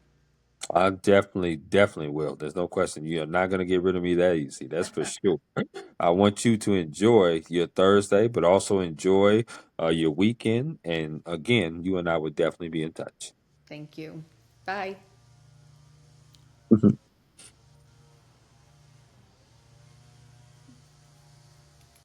Speaker 1: I definitely, definitely will. There's no question. You are not going to get rid of me that easy. That's for sure. I want you to enjoy your Thursday, but also enjoy your weekend. And again, you and I would definitely be in touch.
Speaker 2: Thank you. Bye.